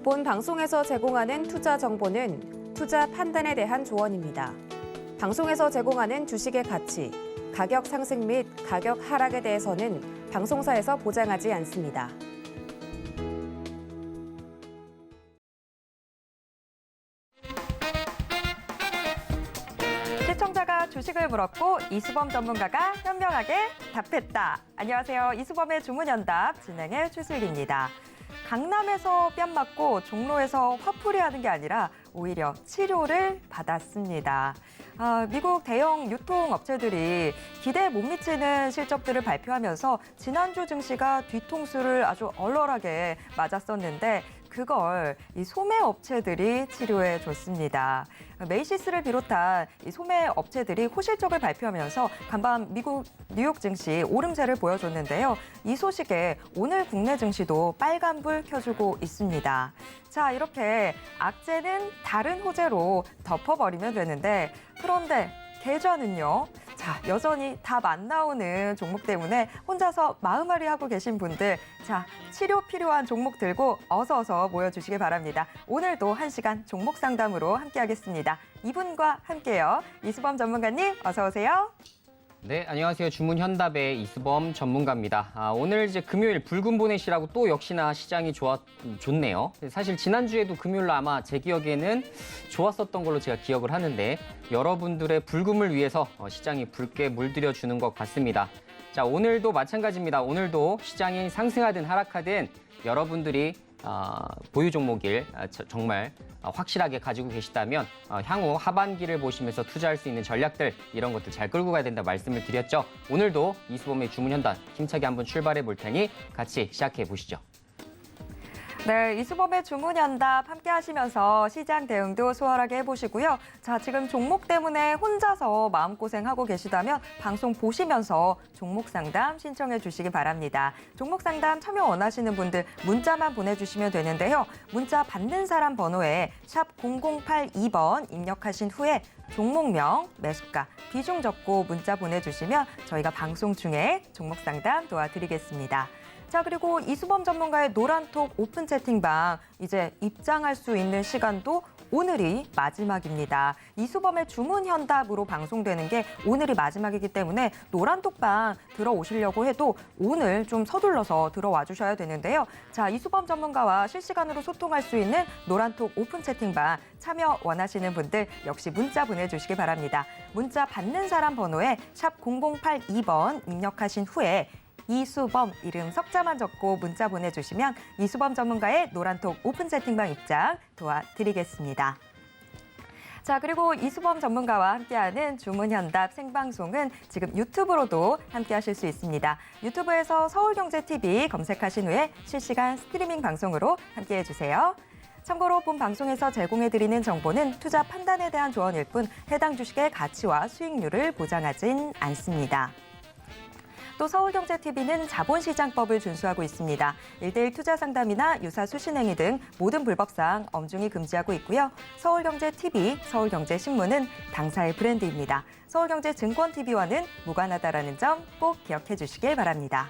본 방송에서 제공하는 투자 정보는 투자 판단에 대한 조언입니다. 방송에서 제공하는 주식의 가치, 가격 상승 및 가격 하락에 대해서는 방송사에서 보장하지 않습니다. 시청자가 주식을 물었고 이수범 전문가가 현명하게 답했다. 안녕하세요. 이수범의 주문연답 진행의 최슬기입니다. 강남에서 뺨 맞고 종로에서 화풀이 하는 게 아니라 오히려 치료를 받았습니다. 미국 대형 유통업체들이 기대에 못 미치는 실적들을 발표하면서 지난주 증시가 뒤통수를 아주 얼얼하게 맞았었는데 그걸 이 소매 업체들이 치료해 줬습니다. 메이시스를 비롯한 이 소매 업체들이 호실적을 발표하면서 간밤 미국 뉴욕 증시 오름세를 보여줬는데요. 이 소식에 오늘 국내 증시도 빨간불 켜주고 있습니다. 자, 이렇게 악재는 다른 호재로 덮어버리면 되는데 그런데 계좌는요. 자, 여전히 답 안 나오는 종목 때문에 혼자서 마음앓이 하고 계신 분들, 자, 치료 필요한 종목 들고 어서 모여주시기 바랍니다. 오늘도 1시간 종목 상담으로 함께하겠습니다. 이분과 함께요. 이수범 전문가님, 어서 오세요. 네, 안녕하세요. 주문현답의 이수범 전문가입니다. 오늘 이제 금요일 붉은 보넷이라고 또 역시나 시장이 좋네요. 사실 지난주에도 금요일로 아마 제 기억에는 좋았었던 걸로 제가 기억을 하는데 여러분들의 불금을 위해서 시장이 붉게 물들여 주는 것 같습니다. 자, 오늘도 마찬가지입니다. 오늘도 시장이 상승하든 하락하든 여러분들이 보유 종목일 정말 확실하게 가지고 계시다면 향후 하반기를 보시면서 투자할 수 있는 전략들 이런 것들 잘 끌고 가야 된다 말씀을 드렸죠. 오늘도 이수범의 주문현답 힘차게 한번 출발해 볼 테니 같이 시작해 보시죠. 네, 이수범의 주문연답 함께 하시면서 시장 대응도 수월하게 해보시고요. 자, 지금 종목 때문에 혼자서 마음고생하고 계시다면 방송 보시면서 종목 상담 신청해 주시기 바랍니다. 종목 상담 참여 원하시는 분들 문자만 보내주시면 되는데요. 문자 받는 사람 번호에 샵 0082번 입력하신 후에 종목명, 매수가, 비중 적고 문자 보내주시면 저희가 방송 중에 종목 상담 도와드리겠습니다. 자, 그리고 이수범 전문가의 노란톡 오픈 채팅방 이제 입장할 수 있는 시간도 오늘이 마지막입니다. 이수범의 주문현답으로 방송되는 게 오늘이 마지막이기 때문에 노란톡방 들어오시려고 해도 오늘 좀 서둘러서 들어와 주셔야 되는데요. 자, 이수범 전문가와 실시간으로 소통할 수 있는 노란톡 오픈 채팅방 참여 원하시는 분들 역시 문자 보내주시기 바랍니다. 문자 받는 사람 번호에 샵 0082번 입력하신 후에 이수범 이름 석자만 적고 문자 보내주시면 이수범 전문가의 노란톡 오픈 채팅방 입장 도와드리겠습니다. 자, 그리고 이수범 전문가와 함께하는 주문현답 생방송은 지금 유튜브로도 함께하실 수 있습니다. 유튜브에서 서울경제TV 검색하신 후에 실시간 스트리밍 방송으로 함께해주세요. 참고로 본 방송에서 제공해드리는 정보는 투자 판단에 대한 조언일 뿐 해당 주식의 가치와 수익률을 보장하진 않습니다. 또 서울경제TV는 자본시장법을 준수하고 있습니다. 1:1 투자 상담이나 유사 수신행위 등 모든 불법사항 엄중히 금지하고 있고요. 서울경제TV, 서울경제신문은 당사의 브랜드입니다. 서울경제증권TV와는 무관하다라는 점 꼭 기억해 주시길 바랍니다.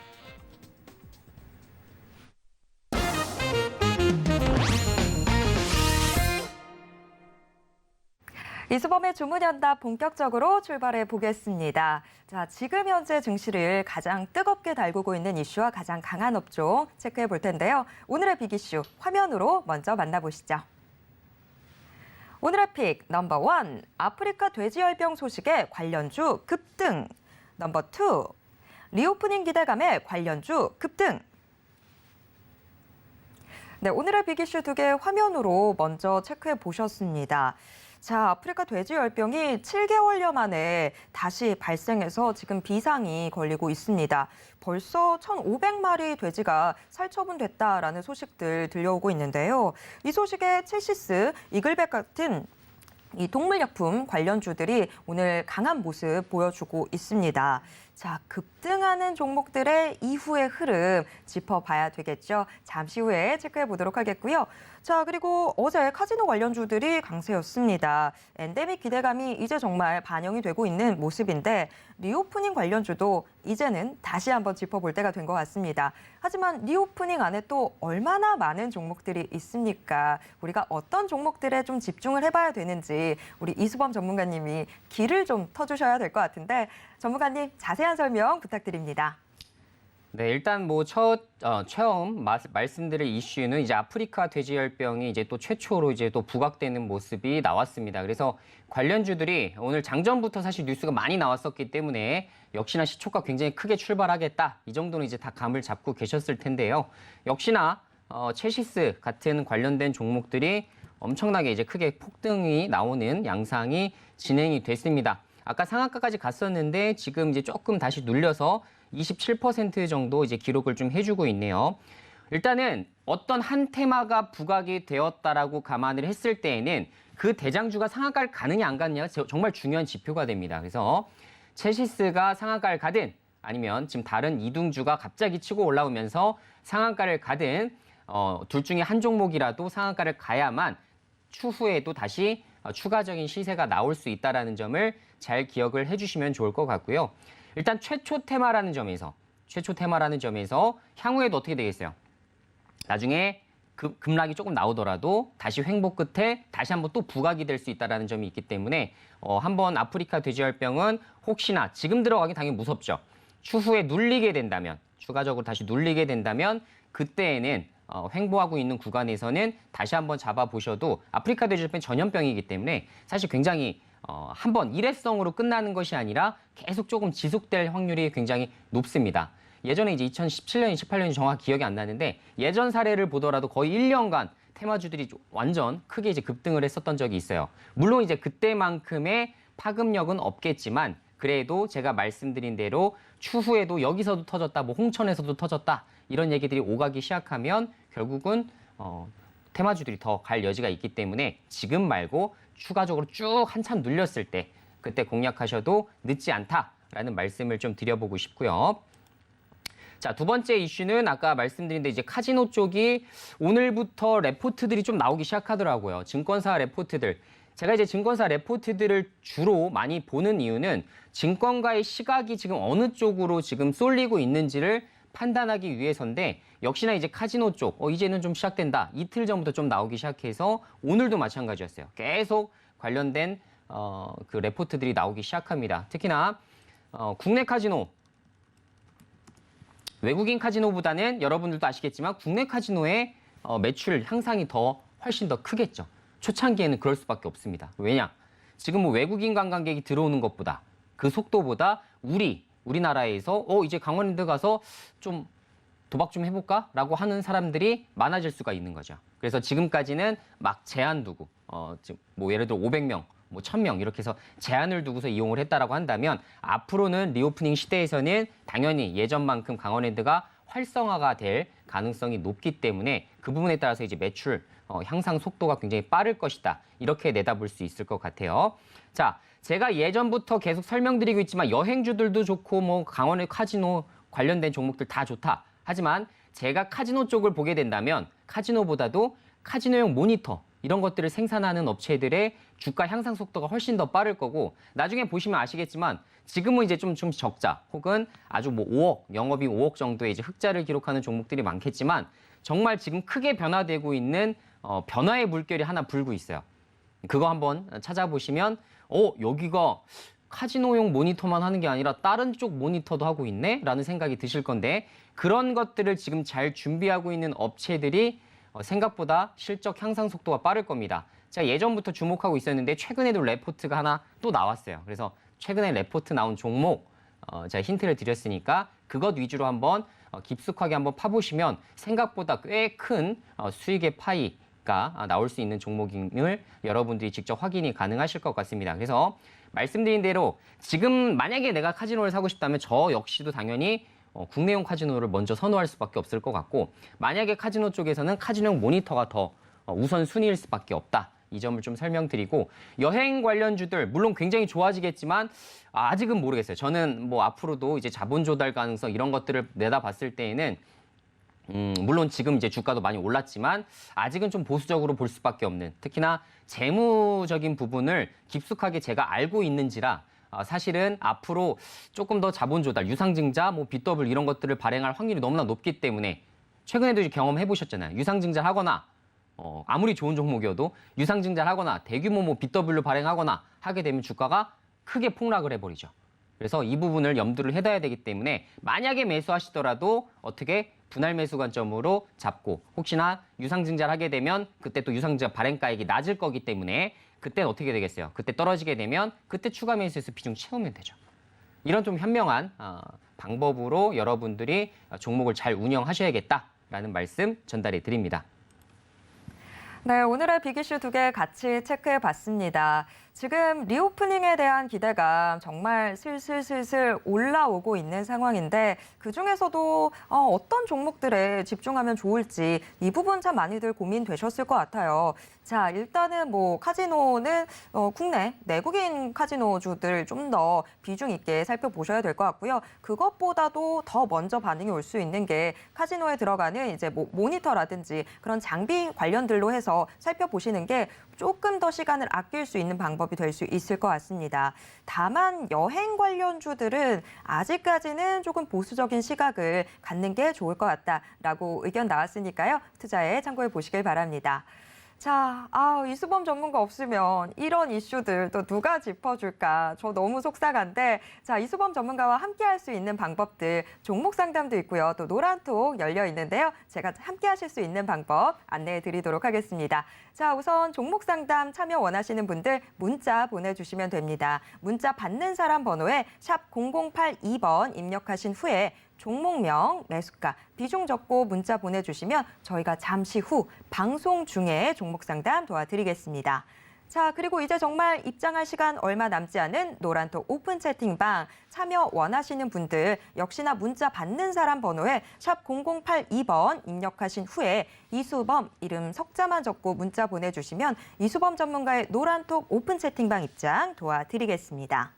이수범의 주문연답 본격적으로 출발해 보겠습니다. 자, 지금 현재 증시를 가장 뜨겁게 달구고 있는 이슈와 가장 강한 업종 체크해 볼 텐데요. 오늘의 빅 이슈 화면으로 먼저 만나보시죠. 오늘의 픽 넘버 1, 아프리카 돼지열병 소식에 관련주 급등. 넘버 2, 리오프닝 기대감에 관련주 급등. 네, 오늘의 빅 이슈 2개 화면으로 먼저 체크해 보셨습니다. 자, 아프리카 돼지열병이 7개월여 만에 다시 발생해서 지금 비상이 걸리고 있습니다. 벌써 1,500마리 돼지가 살처분됐다라는 소식들 들려오고 있는데요. 이 소식에 첼시스, 이글백 같은 이 동물약품 관련주들이 오늘 강한 모습 보여주고 있습니다. 자, 급등하는 종목들의 이후의 흐름 짚어봐야 되겠죠. 잠시 후에 체크해 보도록 하겠고요. 자, 그리고 어제 카지노 관련주들이 강세였습니다. 엔데믹 기대감이 이제 정말 반영이 되고 있는 모습인데 리오프닝 관련주도 이제는 다시 한번 짚어볼 때가 된 것 같습니다. 하지만 리오프닝 안에 또 얼마나 많은 종목들이 있습니까? 우리가 어떤 종목들에 좀 집중을 해봐야 되는지 우리 이수범 전문가님이 길을 좀 터주셔야 될 것 같은데 전문가님 자세한 설명 부탁드립니다. 네, 일단 뭐 처음 말씀드릴 이슈는 이제 아프리카 돼지열병이 이제 또 최초로 이제 또 부각되는 모습이 나왔습니다. 그래서 관련주들이 오늘 장전부터 사실 뉴스가 많이 나왔었기 때문에 역시나 시초가 굉장히 크게 출발하겠다. 이 정도는 이제 다 감을 잡고 계셨을 텐데요. 역시나 체시스 같은 관련된 종목들이 엄청나게 이제 크게 폭등이 나오는 양상이 진행이 됐습니다. 아까 상한가까지 갔었는데 지금 이제 조금 다시 눌려서 27% 정도 이제 기록을 좀 해주고 있네요. 일단은 어떤 한 테마가 부각이 되었다라고 감안을 했을 때에는 그 대장주가 상한가를 가느냐 안 가느냐가 정말 중요한 지표가 됩니다. 그래서 체시스가 상한가를 가든 아니면 지금 다른 이둥주가 갑자기 치고 올라오면서 상한가를 가든 둘 중에 한 종목이라도 상한가를 가야만 추후에도 다시 추가적인 시세가 나올 수 있다는 점을 잘 기억을 해주시면 좋을 것 같고요. 일단 최초 테마라는 점에서 향후에도 어떻게 되겠어요? 나중에 급락이 조금 나오더라도 다시 횡보 끝에 다시 한번 또 부각이 될 수 있다는 점이 있기 때문에 한번 아프리카 돼지열병은 혹시나 지금 들어가기 당연히 무섭죠. 추후에 눌리게 된다면, 추가적으로 다시 눌리게 된다면 그때에는 횡보하고 있는 구간에서는 다시 한번 잡아보셔도 아프리카 돼지열병 전염병이기 때문에 사실 굉장히 한번 일회성으로 끝나는 것이 아니라 계속 조금 지속될 확률이 굉장히 높습니다. 예전에 이제 2017년, 18년이 정확히 기억이 안 나는데 예전 사례를 보더라도 거의 1년간 테마주들이 완전 크게 이제 급등을 했었던 적이 있어요. 물론 이제 그때만큼의 파급력은 없겠지만 그래도 제가 말씀드린 대로 추후에도 여기서도 터졌다, 뭐 홍천에서도 터졌다 이런 얘기들이 오가기 시작하면 결국은 테마주들이 더 갈 여지가 있기 때문에 지금 말고 추가적으로 쭉 한참 눌렸을 때 그때 공략하셔도 늦지 않다라는 말씀을 좀 드려보고 싶고요. 자, 두 번째 이슈는 아까 말씀드린 데 이제 카지노 쪽이 오늘부터 레포트들이 좀 나오기 시작하더라고요. 증권사 레포트들. 제가 이제 증권사 레포트들을 주로 많이 보는 이유는 증권가의 시각이 지금 어느 쪽으로 지금 쏠리고 있는지를 판단하기 위해서인데 역시나 이제 카지노 쪽 이제는 좀 시작된다. 이틀 전부터 좀 나오기 시작해서 오늘도 마찬가지였어요. 계속 관련된 그 레포트들이 나오기 시작합니다. 특히나 국내 카지노, 외국인 카지노보다는 여러분들도 아시겠지만 국내 카지노의 매출 향상이 훨씬 더 크겠죠. 초창기에는 그럴 수밖에 없습니다. 왜냐? 지금 뭐 외국인 관광객이 들어오는 것보다 그 속도보다 우리나라에서 이제 강원랜드 가서 좀 도박 좀 해볼까? 라고 하는 사람들이 많아질 수가 있는 거죠. 그래서 지금까지는 막 제한 두고 지금 뭐 예를 들어 500명, 뭐 1000명 이렇게 해서 제한을 두고서 이용을 했다라고 한다면 앞으로는 리오프닝 시대에서는 당연히 예전만큼 강원랜드가 활성화가 될 가능성이 높기 때문에 그 부분에 따라서 이제 매출 향상 속도가 굉장히 빠를 것이다. 이렇게 내다볼 수 있을 것 같아요. 자, 제가 예전부터 계속 설명드리고 있지만 여행주들도 좋고 뭐 강원의 카지노 관련된 종목들 다 좋다. 하지만 제가 카지노 쪽을 보게 된다면 카지노보다도 카지노용 모니터 이런 것들을 생산하는 업체들의 주가 향상 속도가 훨씬 더 빠를 거고 나중에 보시면 아시겠지만 지금은 이제 좀 적자 혹은 아주 뭐 5억, 영업이익 5억 정도의 이제 흑자를 기록하는 종목들이 많겠지만 정말 지금 크게 변화되고 있는 변화의 물결이 하나 불고 있어요. 그거 한번 찾아보시면 여기가 카지노용 모니터만 하는 게 아니라 다른 쪽 모니터도 하고 있네? 라는 생각이 드실 건데 그런 것들을 지금 잘 준비하고 있는 업체들이 생각보다 실적 향상 속도가 빠를 겁니다. 제가 예전부터 주목하고 있었는데 최근에도 레포트가 하나 또 나왔어요. 그래서 최근에 레포트 나온 종목 제가 힌트를 드렸으니까 그것 위주로 한번 깊숙하게 한번 파보시면 생각보다 꽤 큰 수익의 파이가 나올 수 있는 종목임을 여러분들이 직접 확인이 가능하실 것 같습니다. 그래서 말씀드린 대로 지금 만약에 내가 카지노를 사고 싶다면 저 역시도 당연히 국내용 카지노를 먼저 선호할 수밖에 없을 것 같고 만약에 카지노 쪽에서는 카지노용 모니터가 더 우선순위일 수밖에 없다. 이 점을 좀 설명드리고 여행 관련주들 물론 굉장히 좋아지겠지만 아직은 모르겠어요. 저는 뭐 앞으로도 이제 자본 조달 가능성 이런 것들을 내다봤을 때에는 물론 지금 이제 주가도 많이 올랐지만 아직은 좀 보수적으로 볼 수밖에 없는 특히나 재무적인 부분을 깊숙하게 제가 알고 있는지라 사실은 앞으로 조금 더 자본 조달, 유상증자, 뭐 BW 이런 것들을 발행할 확률이 너무나 높기 때문에 최근에도 이제 경험해 보셨잖아요. 유상증자를 하거나 아무리 좋은 종목이어도 유상증자를 하거나 대규모 뭐 BW 발행하거나 하게 되면 주가가 크게 폭락을 해버리죠. 그래서 이 부분을 염두를 해둬야 되기 때문에 만약에 매수하시더라도 어떻게 분할 매수 관점으로 잡고 혹시나 유상증자를 하게 되면 그때 또 유상증자 발행가액이 낮을 거기 때문에 그때는 어떻게 되겠어요? 그때 떨어지게 되면 그때 추가 매수해서 비중 채우면 되죠. 이런 좀 현명한 방법으로 여러분들이 종목을 잘 운영하셔야겠다라는 말씀 전달해 드립니다. 네, 오늘의 빅 이슈 2개 같이 체크해 봤습니다. 지금 리오프닝에 대한 기대감 정말 슬슬 올라오고 있는 상황인데 그중에서도 어떤 종목들에 집중하면 좋을지 이 부분 참 많이들 고민되셨을 것 같아요. 자, 일단은 뭐 카지노는 국내 내국인 카지노주들 좀 더 비중 있게 살펴보셔야 될 것 같고요. 그것보다도 더 먼저 반응이 올 수 있는 게 카지노에 들어가는 이제 뭐 모니터라든지 그런 장비 관련들로 해서 살펴보시는 게 조금 더 시간을 아낄 수 있는 방법이 될 수 있을 것 같습니다. 다만 여행 관련주들은 아직까지는 조금 보수적인 시각을 갖는 게 좋을 것 같다라고 의견 나왔으니까요. 투자에 참고해 보시길 바랍니다. 자, 이수범 전문가 없으면 이런 이슈들 또 누가 짚어줄까? 저 너무 속상한데, 자, 이수범 전문가와 함께 할 수 있는 방법들, 종목 상담도 있고요. 또 노란톡 열려 있는데요. 제가 함께 하실 수 있는 방법 안내해 드리도록 하겠습니다. 자, 우선 종목 상담 참여 원하시는 분들 문자 보내주시면 됩니다. 문자 받는 사람 번호에 샵 0082번 입력하신 후에 종목명, 매수가, 비중 적고 문자 보내주시면 저희가 잠시 후 방송 중에 종목 상담 도와드리겠습니다. 자, 그리고 이제 정말 입장할 시간 얼마 남지 않은 노란톡 오픈 채팅방 참여 원하시는 분들 역시나 문자 받는 사람 번호에 샵 0082번 입력하신 후에 이수범 이름 석자만 적고 문자 보내주시면 이수범 전문가의 노란톡 오픈 채팅방 입장 도와드리겠습니다.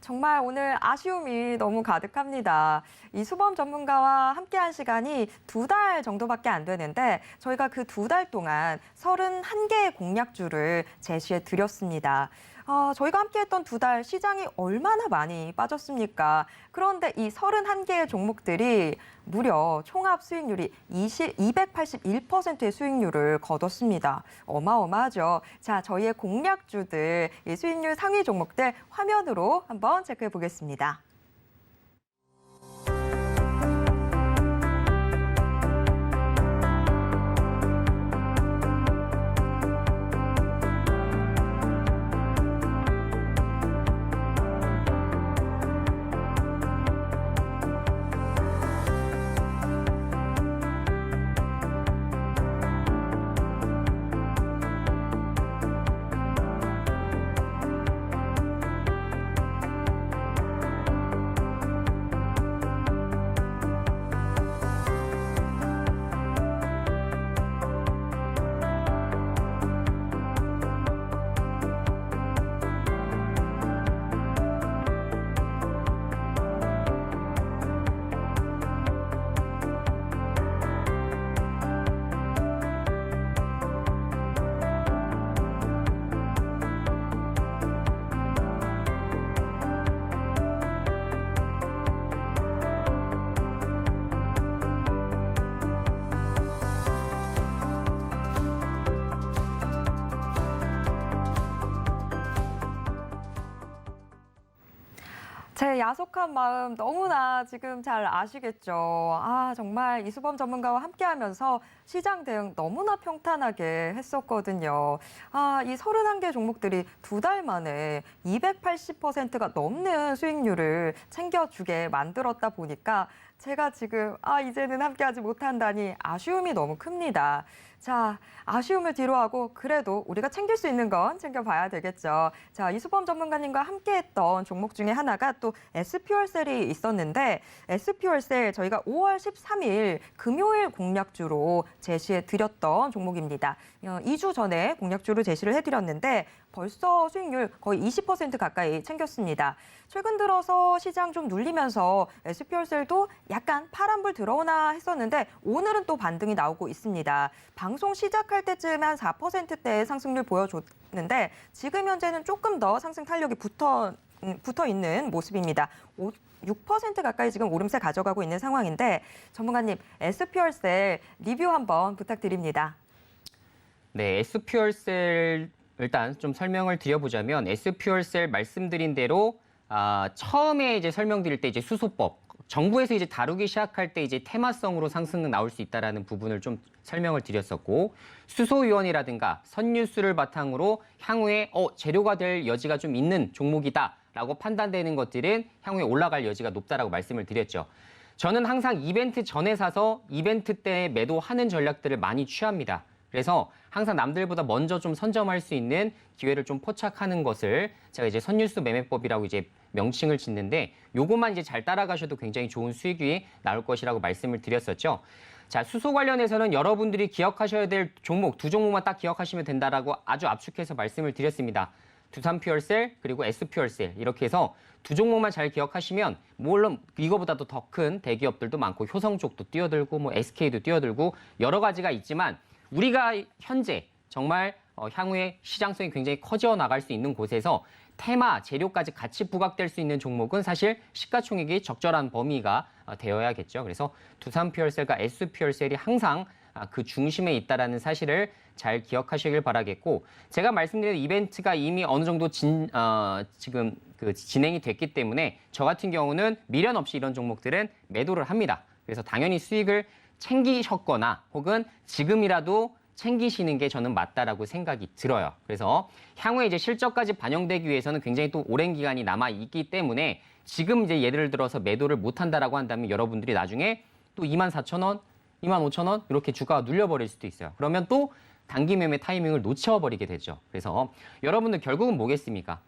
정말 오늘 아쉬움이 너무 가득합니다. 이수범 전문가와 함께한 시간이 2달 정도밖에 안 되는데 저희가 그 2달 동안 31개의 공략주를 제시해 드렸습니다. 저희가 함께했던 2달 시장이 얼마나 많이 빠졌습니까? 그런데 이 31개의 종목들이 무려 총합 수익률이 281%의 수익률을 거뒀습니다. 어마어마하죠. 자, 저희의 공략주들, 이 수익률 상위 종목들 화면으로 한번 체크해 보겠습니다. 제 야속한 마음 너무나 지금 잘 아시겠죠. 정말 이수범 전문가와 함께하면서 시장 대응 너무나 평탄하게 했었거든요. 이 31개 종목들이 2달 만에 280%가 넘는 수익률을 챙겨주게 만들었다 보니까 제가 지금 이제는 함께하지 못한다니 아쉬움이 너무 큽니다. 자, 아쉬움을 뒤로하고 그래도 우리가 챙길 수 있는 건 챙겨봐야 되겠죠. 자, 이수범 전문가님과 함께했던 종목 중에 하나가 또 SP월셀이 있었는데 SP월셀 저희가 5월 13일 금요일 공략주로 제시해드렸던 종목입니다. 2주 전에 공략주로 제시를 해드렸는데 벌써 수익률 거의 20% 가까이 챙겼습니다. 최근 들어서 시장 좀 눌리면서 SPL셀도 약간 파란불 들어오나 했었는데 오늘은 또 반등이 나오고 있습니다. 방송 시작할 때쯤에 한 4%대의 상승률 보여줬는데 지금 현재는 조금 더 상승 탄력이 붙어 있는 모습입니다. 6% 가까이 지금 오름세 가져가고 있는 상황인데 전문가님, SPL셀 리뷰 한번 부탁드립니다. 네, SPL셀 일단 좀 설명을 드려보자면 SPL셀 말씀드린 대로 처음에 이제 설명드릴 때 이제 수소법 정부에서 이제 다루기 시작할 때 이제 테마성으로 상승은 나올 수 있다라는 부분을 좀 설명을 드렸었고 수소유원이라든가 선유수를 바탕으로 향후에 재료가 될 여지가 좀 있는 종목이다라고 판단되는 것들은 향후에 올라갈 여지가 높다라고 말씀을 드렸죠. 저는 항상 이벤트 전에 사서 이벤트 때 매도하는 전략들을 많이 취합니다. 그래서 항상 남들보다 먼저 좀 선점할 수 있는 기회를 좀 포착하는 것을 제가 이제 선유수 매매법이라고 이제 명칭을 짓는데 요것만 이제 잘 따라가셔도 굉장히 좋은 수익이 나올 것이라고 말씀을 드렸었죠. 자, 수소 관련해서는 여러분들이 기억하셔야 될 종목, 두 종목만 딱 기억하시면 된다라고 아주 압축해서 말씀을 드렸습니다. 두산퓨얼셀 그리고 S퓨얼셀 이렇게 해서 두 종목만 잘 기억하시면 물론 이거보다도 더 큰 대기업들도 많고 효성 쪽도 뛰어들고 뭐 SK도 뛰어들고 여러 가지가 있지만 우리가 현재 정말 향후에 시장성이 굉장히 커져 나갈 수 있는 곳에서 테마, 재료까지 같이 부각될 수 있는 종목은 사실 시가총액이 적절한 범위가 되어야겠죠. 그래서 두산퓨얼셀과 S퓨얼셀이 항상 그 중심에 있다라는 사실을 잘 기억하시길 바라겠고 제가 말씀드린 이벤트가 이미 어느 정도 지금 진행이 됐기 때문에 저 같은 경우는 미련 없이 이런 종목들은 매도를 합니다. 그래서 당연히 수익을 챙기셨거나 혹은 지금이라도 챙기시는 게 저는 맞다라고 생각이 들어요. 그래서 향후에 이제 실적까지 반영되기 위해서는 굉장히 또 오랜 기간이 남아 있기 때문에 지금 이제 예를 들어서 매도를 못 한다라고 한다면 여러분들이 나중에 또 24,000원, 25,000원 이렇게 주가가 눌려버릴 수도 있어요. 그러면 또 단기 매매 타이밍을 놓쳐버리게 되죠. 그래서 여러분들 결국은 뭐겠습니까?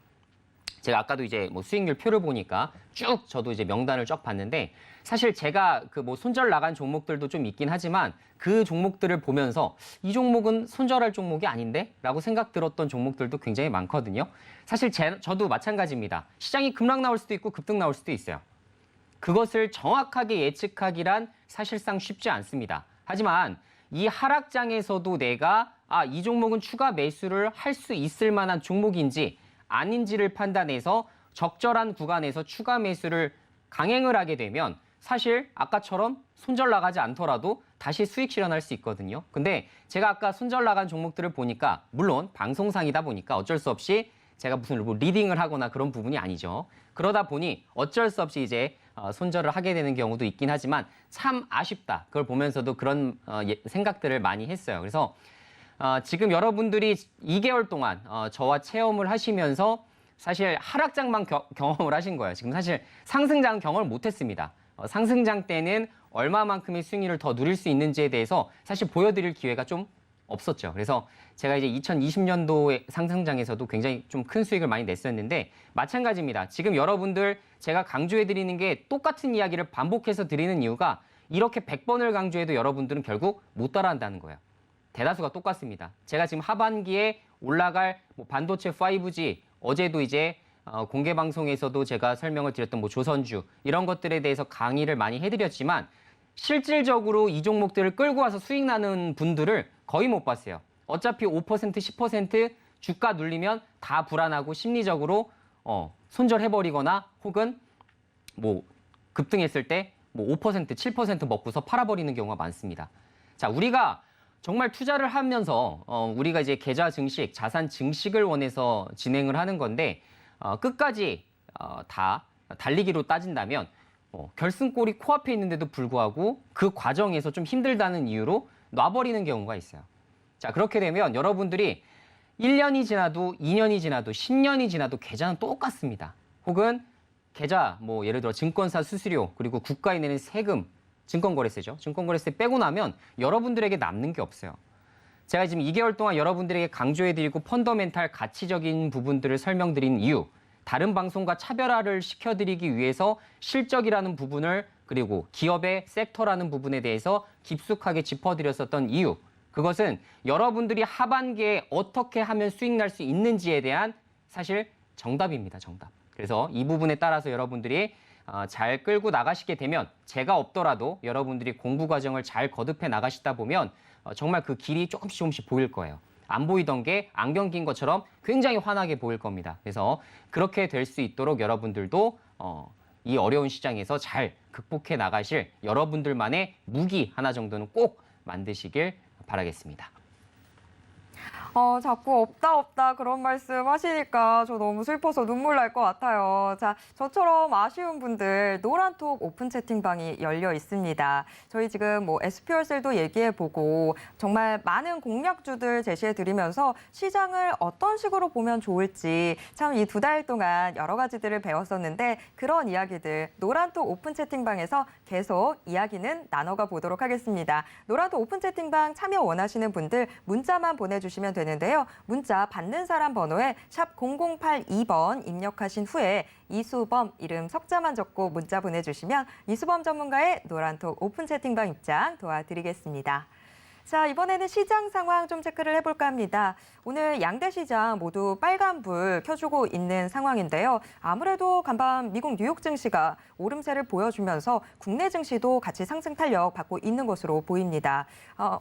제가 아까도 이제 뭐 수익률 표를 보니까 쭉 저도 이제 명단을 쭉 봤는데 사실 제가 그 뭐 손절 나간 종목들도 좀 있긴 하지만 그 종목들을 보면서 이 종목은 손절할 종목이 아닌데? 라고 생각 들었던 종목들도 굉장히 많거든요. 사실 저도 마찬가지입니다. 시장이 급락 나올 수도 있고 급등 나올 수도 있어요. 그것을 정확하게 예측하기란 사실상 쉽지 않습니다. 하지만 이 하락장에서도 내가 이 종목은 추가 매수를 할 수 있을 만한 종목인지 아닌지를 판단해서 적절한 구간에서 추가 매수를 강행을 하게 되면 사실 아까처럼 손절 나가지 않더라도 다시 수익 실현할 수 있거든요. 근데 제가 아까 손절 나간 종목들을 보니까 물론 방송상이다 보니까 어쩔 수 없이 제가 무슨 뭐 리딩을 하거나 그런 부분이 아니죠. 그러다 보니 어쩔 수 없이 이제 손절을 하게 되는 경우도 있긴 하지만 참 아쉽다. 그걸 보면서도 그런 생각들을 많이 했어요. 그래서 지금 여러분들이 2개월 동안 저와 체험을 하시면서 사실 하락장만 경험을 하신 거예요. 지금 사실 상승장 경험을 못했습니다. 상승장 때는 얼마만큼의 수익률을 더 누릴 수 있는지에 대해서 사실 보여드릴 기회가 좀 없었죠. 그래서 제가 이제 2020년도의 상승장에서도 굉장히 좀 큰 수익을 많이 냈었는데 마찬가지입니다. 지금 여러분들 제가 강조해드리는 게 똑같은 이야기를 반복해서 드리는 이유가 이렇게 100번을 강조해도 여러분들은 결국 못 따라한다는 거예요. 대다수가 똑같습니다. 제가 지금 하반기에 올라갈 뭐 반도체 5G, 어제도 이제 공개 방송에서도 제가 설명을 드렸던 뭐 조선주 이런 것들에 대해서 강의를 많이 해드렸지만 실질적으로 이 종목들을 끌고 와서 수익 나는 분들을 거의 못 봤어요. 어차피 5%, 10% 주가 눌리면 다 불안하고 심리적으로 손절해버리거나 혹은 뭐 급등했을 때 뭐 5%, 7% 먹고서 팔아버리는 경우가 많습니다. 자, 우리가 정말 투자를 하면서 우리가 이제 계좌 증식, 자산 증식을 원해서 진행을 하는 건데 끝까지 다 달리기로 따진다면 결승골이 코앞에 있는데도 불구하고 그 과정에서 좀 힘들다는 이유로 놔버리는 경우가 있어요. 자, 그렇게 되면 여러분들이 1년이 지나도 2년이 지나도 10년이 지나도 계좌는 똑같습니다. 혹은 계좌 뭐 예를 들어 증권사 수수료 그리고 국가에 내는 세금 증권거래세죠. 증권거래세 빼고 나면 여러분들에게 남는 게 없어요. 제가 지금 2개월 동안 여러분들에게 강조해드리고 펀더멘탈 가치적인 부분들을 설명드린 이유, 다른 방송과 차별화를 시켜드리기 위해서 실적이라는 부분을 그리고 기업의 섹터라는 부분에 대해서 깊숙하게 짚어드렸었던 이유, 그것은 여러분들이 하반기에 어떻게 하면 수익 날 수 있는지에 대한 사실 정답입니다, 정답. 그래서 이 부분에 따라서 여러분들이 잘 끌고 나가시게 되면 제가 없더라도 여러분들이 공부 과정을 잘 거듭해 나가시다 보면 정말 그 길이 조금씩 보일 거예요. 안 보이던 게 안경 낀 것처럼 굉장히 환하게 보일 겁니다. 그래서 그렇게 될 수 있도록 여러분들도 이 어려운 시장에서 잘 극복해 나가실 여러분들만의 무기 하나 정도는 꼭 만드시길 바라겠습니다. 자꾸 없다 그런 말씀 하시니까 저 너무 슬퍼서 눈물 날 것 같아요. 자, 저처럼 아쉬운 분들 노란톡 오픈 채팅방이 열려 있습니다. 저희 지금 뭐 SPR셀도 얘기해보고 정말 많은 공략주들 제시해드리면서 시장을 어떤 식으로 보면 좋을지 참 이 2달 동안 여러 가지들을 배웠었는데 그런 이야기들 노란톡 오픈 채팅방에서 계속 이야기는 나눠가 보도록 하겠습니다. 노란톡 오픈 채팅방 참여 원하시는 분들 문자만 보내주시면 되는데요. 문자 받는 사람 번호에 샵 0082번 입력하신 후에 이수범 이름 석자만 적고 문자 보내주시면 이수범 전문가의 노란톡 오픈 채팅방 입장 도와드리겠습니다. 자, 이번에는 시장 상황 좀 체크를 해볼까 합니다. 오늘 양대 시장 모두 빨간불 켜주고 있는 상황인데요. 아무래도 간밤 미국 뉴욕 증시가 오름세를 보여주면서 국내 증시도 같이 상승 탄력 받고 있는 것으로 보입니다.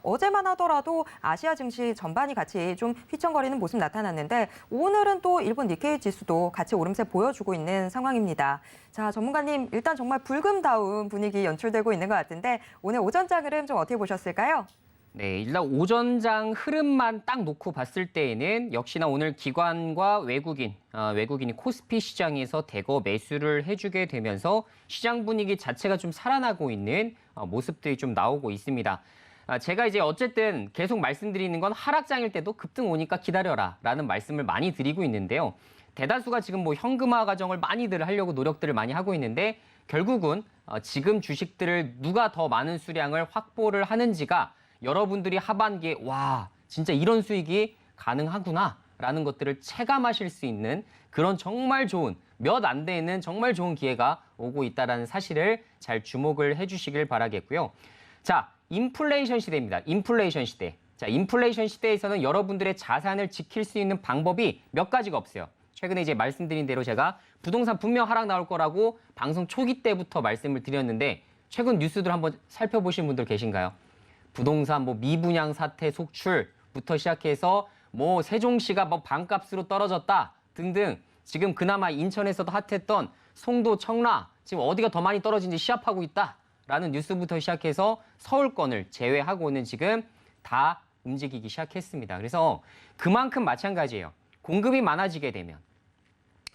어제만 하더라도 아시아 증시 전반이 같이 좀 휘청거리는 모습 나타났는데 오늘은 또 일본 니케이 지수도 같이 오름세 보여주고 있는 상황입니다. 자, 전문가님 일단 정말 불금다운 분위기 연출되고 있는 것 같은데 오늘 오전장 흐름 좀 어떻게 보셨을까요? 네, 일단 오전장 흐름만 딱 놓고 봤을 때에는 역시나 오늘 기관과 외국인이 코스피 시장에서 대거 매수를 해주게 되면서 시장 분위기 자체가 좀 살아나고 있는 모습들이 좀 나오고 있습니다. 제가 이제 어쨌든 계속 말씀드리는 건 하락장일 때도 급등 오니까 기다려라 라는 말씀을 많이 드리고 있는데요. 대다수가 지금 뭐 현금화 과정을 많이들 하려고 노력들을 많이 하고 있는데 결국은 지금 주식들을 누가 더 많은 수량을 확보를 하는지가 여러분들이 하반기에 와 진짜 이런 수익이 가능하구나 라는 것들을 체감하실 수 있는 그런 정말 좋은 몇 안 되는 정말 좋은 기회가 오고 있다는 사실을 잘 주목을 해주시길 바라겠고요. 자, 인플레이션 시대입니다. 인플레이션 시대. 자, 인플레이션 시대에서는 여러분들의 자산을 지킬 수 있는 방법이 몇 가지가 없어요. 최근에 이제 말씀드린 대로 제가 부동산 분명 하락 나올 거라고 방송 초기 때부터 말씀을 드렸는데 최근 뉴스들 한번 살펴보신 분들 계신가요? 부동산 뭐 미분양 사태 속출부터 시작해서 뭐 세종시가 뭐 반값으로 떨어졌다 등등 지금 그나마 인천에서도 핫했던 송도 청라 지금 어디가 더 많이 떨어진지 시합하고 있다라는 뉴스부터 시작해서 서울권을 제외하고는 지금 다 움직이기 시작했습니다. 그래서 그만큼 마찬가지예요. 공급이 많아지게 되면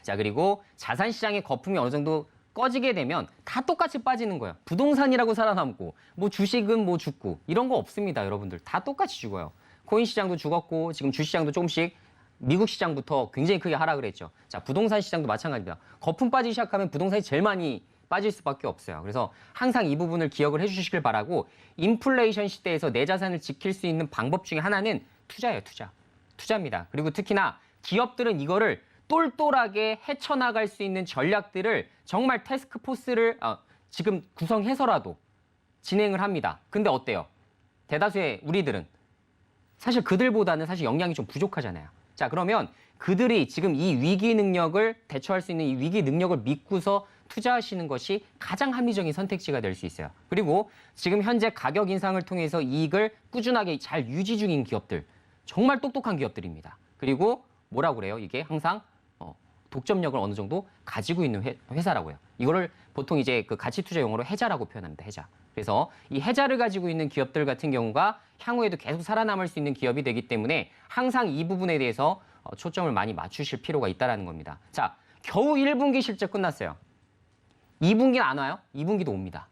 자 그리고 자산 시장의 거품이 어느 정도 꺼지게 되면 다 똑같이 빠지는 거예요. 부동산이라고 살아남고 뭐 주식은 뭐 죽고 이런 거 없습니다. 여러분들 다 똑같이 죽어요. 코인 시장도 죽었고 지금 주시장도 조금씩 미국 시장부터 굉장히 크게 하락을 했죠. 자 부동산 시장도 마찬가지입니다. 거품 빠지기 시작하면 부동산이 제일 많이 빠질 수밖에 없어요. 그래서 항상 이 부분을 기억을 해주시길 바라고 인플레이션 시대에서 내 자산을 지킬 수 있는 방법 중에 하나는 투자예요. 투자입니다. 그리고 특히나 기업들은 이거를 똘똘하게 헤쳐나갈 수 있는 전략들을 정말 태스크포스를 지금 구성해서라도 진행을 합니다. 근데 어때요? 대다수의 우리들은 사실 그들보다는 사실 역량이 좀 부족하잖아요. 자, 그러면 그들이 지금 이 위기 능력을 대처할 수 있는 이 위기 능력을 믿고서 투자하시는 것이 가장 합리적인 선택지가 될 수 있어요. 그리고 지금 현재 가격 인상을 통해서 이익을 꾸준하게 잘 유지 중인 기업들, 정말 똑똑한 기업들입니다. 그리고 뭐라고 그래요? 이게 항상 독점력을 어느 정도 가지고 있는 회사라고요. 이거를 보통 이제 그 가치 투자 용어로 해자라고 표현합니다. 해자. 그래서 이 해자를 가지고 있는 기업들 같은 경우가 향후에도 계속 살아남을 수 있는 기업이 되기 때문에 항상 이 부분에 대해서 초점을 많이 맞추실 필요가 있다는 겁니다. 자, 겨우 1분기 실적 끝났어요. 2분기는 안 와요? 2분기도 옵니다.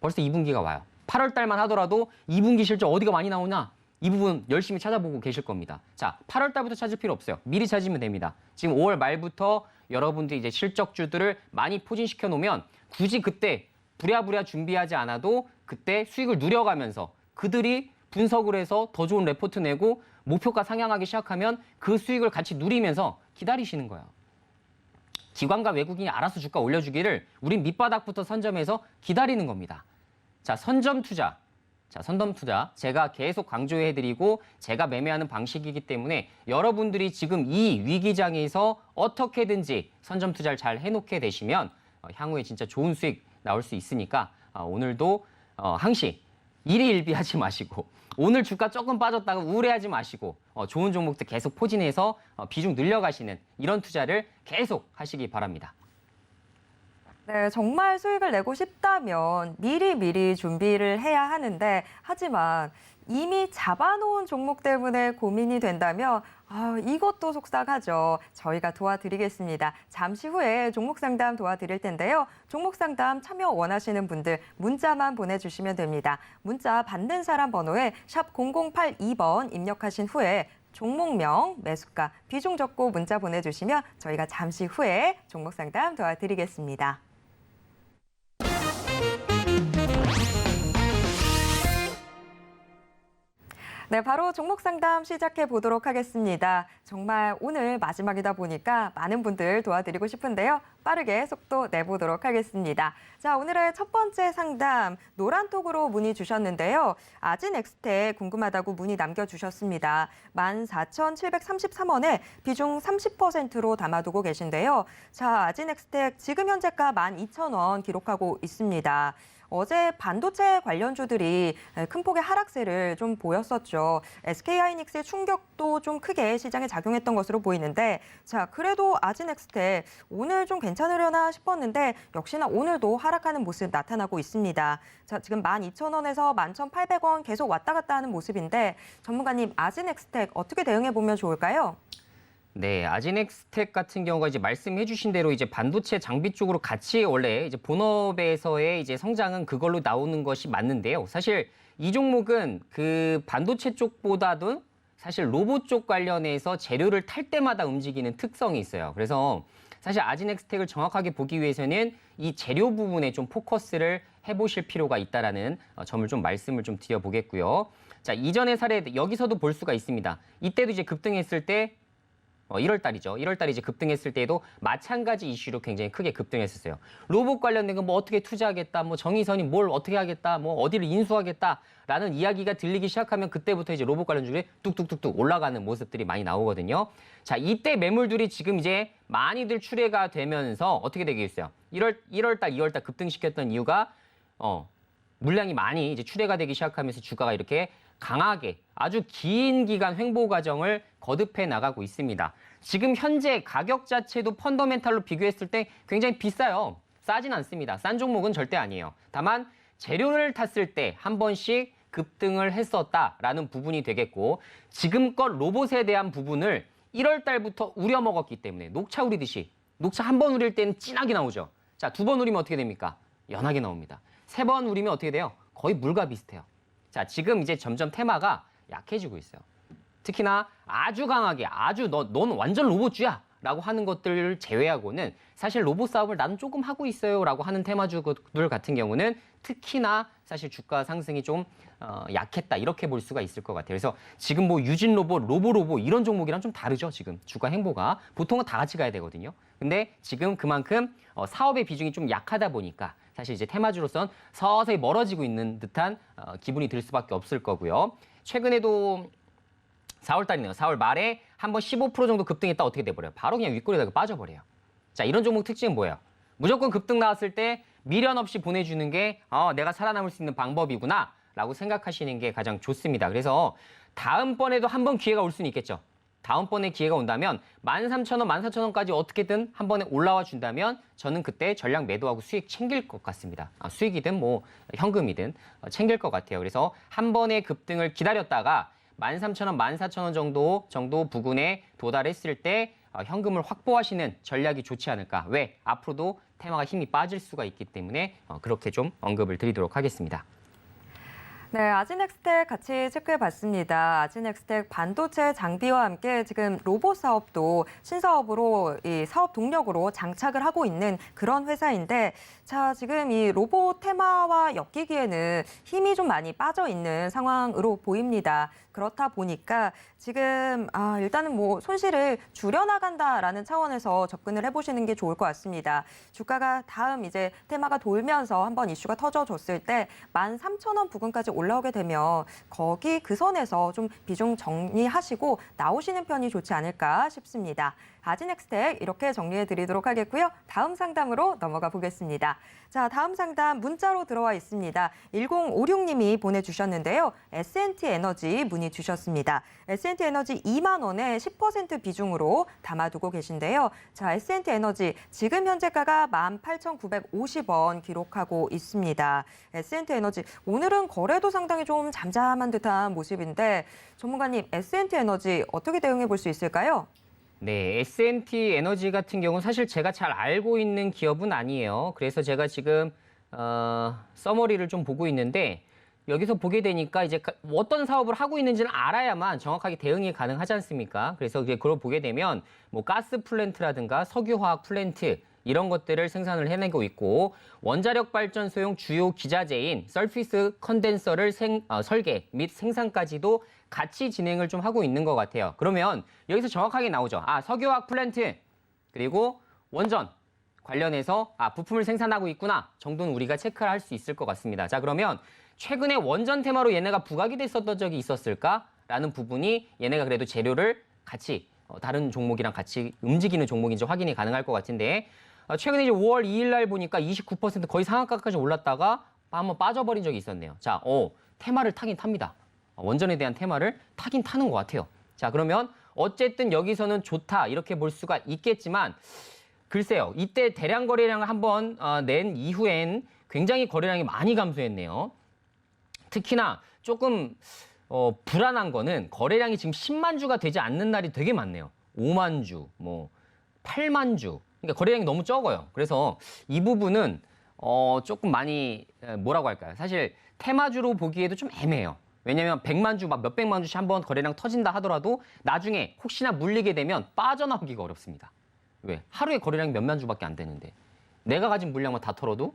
벌써 2분기가 와요. 8월 달만 하더라도 2분기 실적 어디가 많이 나오냐? 이 부분 열심히 찾아보고 계실 겁니다. 자, 8월 달부터 찾을 필요 없어요. 미리 찾으면 됩니다. 지금 5월 말부터 여러분들이 이제 실적주들을 많이 포진시켜 놓으면 굳이 그때 부랴부랴 준비하지 않아도 그때 수익을 누려가면서 그들이 분석을 해서 더 좋은 레포트 내고 목표가 상향하기 시작하면 그 수익을 같이 누리면서 기다리시는 거예요. 기관과 외국인이 알아서 주가 올려주기를 우린 밑바닥부터 선점해서 기다리는 겁니다. 자, 선점 투자. 자, 선덤 투자 제가 계속 강조해드리고 제가 매매하는 방식이기 때문에 여러분들이 지금 이 위기장에서 어떻게든지 선점 투자를 잘 해놓게 되시면 향후에 진짜 좋은 수익 나올 수 있으니까 오늘도 항시 일희일비하지 마시고 오늘 주가 조금 빠졌다가 우울해하지 마시고 좋은 종목들 계속 포진해서 비중 늘려가시는 이런 투자를 계속 하시기 바랍니다. 네, 정말 수익을 내고 싶다면 미리 준비를 해야 하는데 하지만 이미 잡아놓은 종목 때문에 고민이 된다면 이것도 속상하죠. 저희가 도와드리겠습니다. 잠시 후에 종목 상담 도와드릴 텐데요. 종목 상담 참여 원하시는 분들 문자만 보내주시면 됩니다. 문자 받는 사람 번호에 샵 0082번 입력하신 후에 종목명, 매수가, 비중 적고 문자 보내주시면 저희가 잠시 후에 종목 상담 도와드리겠습니다. 네, 바로 종목 상담 시작해 보도록 하겠습니다. 정말 오늘 마지막이다 보니까 많은 분들 도와드리고 싶은데요. 빠르게 속도 내보도록 하겠습니다. 자, 오늘의 첫 번째 상담, 노란톡으로 문의 주셨는데요. 아진엑스텍 궁금하다고 문의 남겨주셨습니다. 14,733원에 비중 30%로 담아두고 계신데요. 자, 아진엑스텍 지금 현재가 12,000원 기록하고 있습니다. 어제 반도체 관련주들이 큰 폭의 하락세를 좀 보였었죠. SK하이닉스의 충격도 좀 크게 시장에 작용했던 것으로 보이는데 자, 그래도 아진엑스텍 오늘 좀 괜찮으려나 싶었는데 역시나 오늘도 하락하는 모습 나타나고 있습니다. 자, 지금 12,000원에서 11,800원 계속 왔다 갔다 하는 모습인데 전문가님, 아진엑스텍 어떻게 대응해 보면 좋을까요? 네, 아진엑스텍 같은 경우가 이제 말씀해 주신 대로 이제 반도체 장비 쪽으로 같이 원래 이제 본업에서의 이제 성장은 그걸로 나오는 것이 맞는데요. 사실 이 종목은 그 반도체 쪽보다도 사실 로봇 쪽 관련해서 재료를 탈 때마다 움직이는 특성이 있어요. 그래서 사실 아진엑스텍을 정확하게 보기 위해서는 이 재료 부분에 좀 포커스를 해보실 필요가 있다라는 점을 좀 말씀을 좀 드려보겠고요. 자, 이전의 사례 여기서도 볼 수가 있습니다. 이때도 이제 급등했을 때 1월 달이죠. 1월 달에 이제 급등했을 때에도 마찬가지 이슈로 굉장히 크게 급등했었어요. 로봇 관련된 거 뭐 어떻게 투자하겠다, 뭐 정의선이 뭘 어떻게 하겠다, 뭐 어디를 인수하겠다라는 이야기가 들리기 시작하면 그때부터 이제 로봇 관련주들이 뚝뚝뚝뚝 올라가는 모습들이 많이 나오거든요. 자, 이때 매물들이 지금 이제 많이들 출회가 되면서 어떻게 되겠어요? 1월 달, 2월 달 급등시켰던 이유가 물량이 많이 이제 출회가 되기 시작하면서 주가가 이렇게 강하게 아주 긴 기간 횡보 과정을 거듭해 나가고 있습니다. 지금 현재 가격 자체도 펀더멘탈로 비교했을 때 굉장히 비싸요. 싸진 않습니다. 싼 종목은 절대 아니에요. 다만 재료를 탔을 때 한 번씩 급등을 했었다라는 부분이 되겠고 지금껏 로봇에 대한 부분을 1월 달부터 우려먹었기 때문에 녹차 우리듯이 녹차 한 번 우릴 때는 진하게 나오죠. 자, 2번 우리면 어떻게 됩니까? 연하게 나옵니다. 3번 우리면 어떻게 돼요? 거의 물과 비슷해요. 자, 지금 이제 점점 테마가 약해지고 있어요. 특히나 아주 강하게 넌 완전 로봇주야 라고 하는 것들을 제외하고는 사실 로봇 싸움을 나는 조금 하고 있어요 라고 하는 테마주들 같은 경우는 특히나 사실 주가 상승이 좀 약했다 이렇게 볼 수가 있을 것 같아요. 그래서 지금 뭐 유진 로봇, 로보 이런 종목이랑 좀 다르죠. 지금 주가 행보가 보통은 다 같이 가야 되거든요. 근데 지금 그만큼 사업의 비중이 좀 약하다 보니까 사실 이제 테마주로선 서서히 멀어지고 있는 듯한 기분이 들 수밖에 없을 거고요. 최근에도 4월 달이네요. 4월 말에 한번 15% 정도 급등했다 어떻게 돼버려요? 바로 그냥 윗꼬리다가 빠져버려요. 자, 이런 종목 특징은 뭐예요? 무조건 급등 나왔을 때 미련 없이 보내주는 게 내가 살아남을 수 있는 방법이구나 라고 생각하시는 게 가장 좋습니다. 그래서 다음번에도 한번 기회가 올 수는 있겠죠. 다음번에 기회가 온다면 13,000원, 14,000원까지 어떻게든 한 번에 올라와 준다면 저는 그때 전량 매도하고 수익 챙길 것 같습니다. 수익이든 뭐 현금이든 챙길 것 같아요. 그래서 한 번의 급등을 기다렸다가 13,000원, 14,000원 정도 부근에 도달했을 때 현금을 확보하시는 전략이 좋지 않을까. 왜? 앞으로도 테마가 힘이 빠질 수가 있기 때문에 그렇게 좀 언급을 드리도록 하겠습니다. 네, 아진엑스텍 같이 체크해봤습니다. 아진엑스텍 반도체 장비와 함께 지금 로봇 사업도 신사업으로 이 사업 동력으로 장착을 하고 있는 그런 회사인데 자, 지금 이 로봇 테마와 엮이기에는 힘이 좀 많이 빠져 있는 상황으로 보입니다. 그렇다 보니까 지금 일단은 뭐 손실을 줄여나간다라는 차원에서 접근을 해보시는 게 좋을 것 같습니다. 주가가 다음 이제 테마가 돌면서 한번 이슈가 터져줬을 때 13,000원 부근까지 올라오게 되면 거기 그 선에서 좀 비중 정리하시고 나오시는 편이 좋지 않을까 싶습니다. 아지넥스텍 이렇게 정리해 드리도록 하겠고요. 다음 상담으로 넘어가 보겠습니다. 자, 다음 상담 문자로 들어와 있습니다. 1056님이 보내주셨는데요. S&T 에너지 문의 주셨습니다. S&T 에너지 2만 원에 10% 비중으로 담아두고 계신데요. 자, S&T 에너지 지금 현재가가 18,950원 기록하고 있습니다. S&T 에너지 오늘은 거래도 상당히 좀 잠잠한 듯한 모습인데 전문가님 S&T 에너지 어떻게 대응해 볼 수 있을까요? 네, S&T 에너지 같은 경우는 사실 제가 잘 알고 있는 기업은 아니에요. 그래서 제가 지금 서머리를 좀 보고 있는데 여기서 보게 되니까 이제 어떤 사업을 하고 있는지는 알아야만 정확하게 대응이 가능하지 않습니까? 그래서 이제 그걸 보게 되면 뭐 가스 플랜트라든가 석유화학 플랜트 이런 것들을 생산을 해내고 있고 원자력 발전소용 주요 기자재인 서피스 컨덴서를 설계 및 생산까지도 같이 진행을 좀 하고 있는 것 같아요. 그러면 여기서 정확하게 나오죠. 석유화학 플랜트 그리고 원전 관련해서 부품을 생산하고 있구나 정도는 우리가 체크를 할 수 있을 것 같습니다. 자, 그러면 최근에 원전 테마로 얘네가 부각이 됐었던 적이 있었을까라는 부분이 얘네가 그래도 재료를 같이 다른 종목이랑 같이 움직이는 종목인지 확인이 가능할 것 같은데 최근에 이제 5월 2일 날 보니까 29% 거의 상한가까지 올랐다가 한번 빠져버린 적이 있었네요. 자, 테마를 타긴 탑니다. 원전에 대한 테마를 타긴 타는 것 같아요. 자, 그러면 어쨌든 여기서는 좋다 이렇게 볼 수가 있겠지만 글쎄요. 이때 대량 거래량을 한번 낸 이후엔 굉장히 거래량이 많이 감소했네요. 특히나 조금 불안한 거는 거래량이 지금 10만 주가 되지 않는 날이 되게 많네요. 5만 주, 8만 주. 그러니까 거래량이 너무 적어요. 그래서 이 부분은 조금 많이 뭐라고 할까요? 사실 테마주로 보기에도 좀 애매해요. 왜냐면 100만 주, 막 몇백만 주씩 한번 거래량 터진다 하더라도 나중에 혹시나 물리게 되면 빠져나오기가 어렵습니다. 왜? 하루에 거래량이 몇만 주밖에 안 되는데 내가 가진 물량만 다 털어도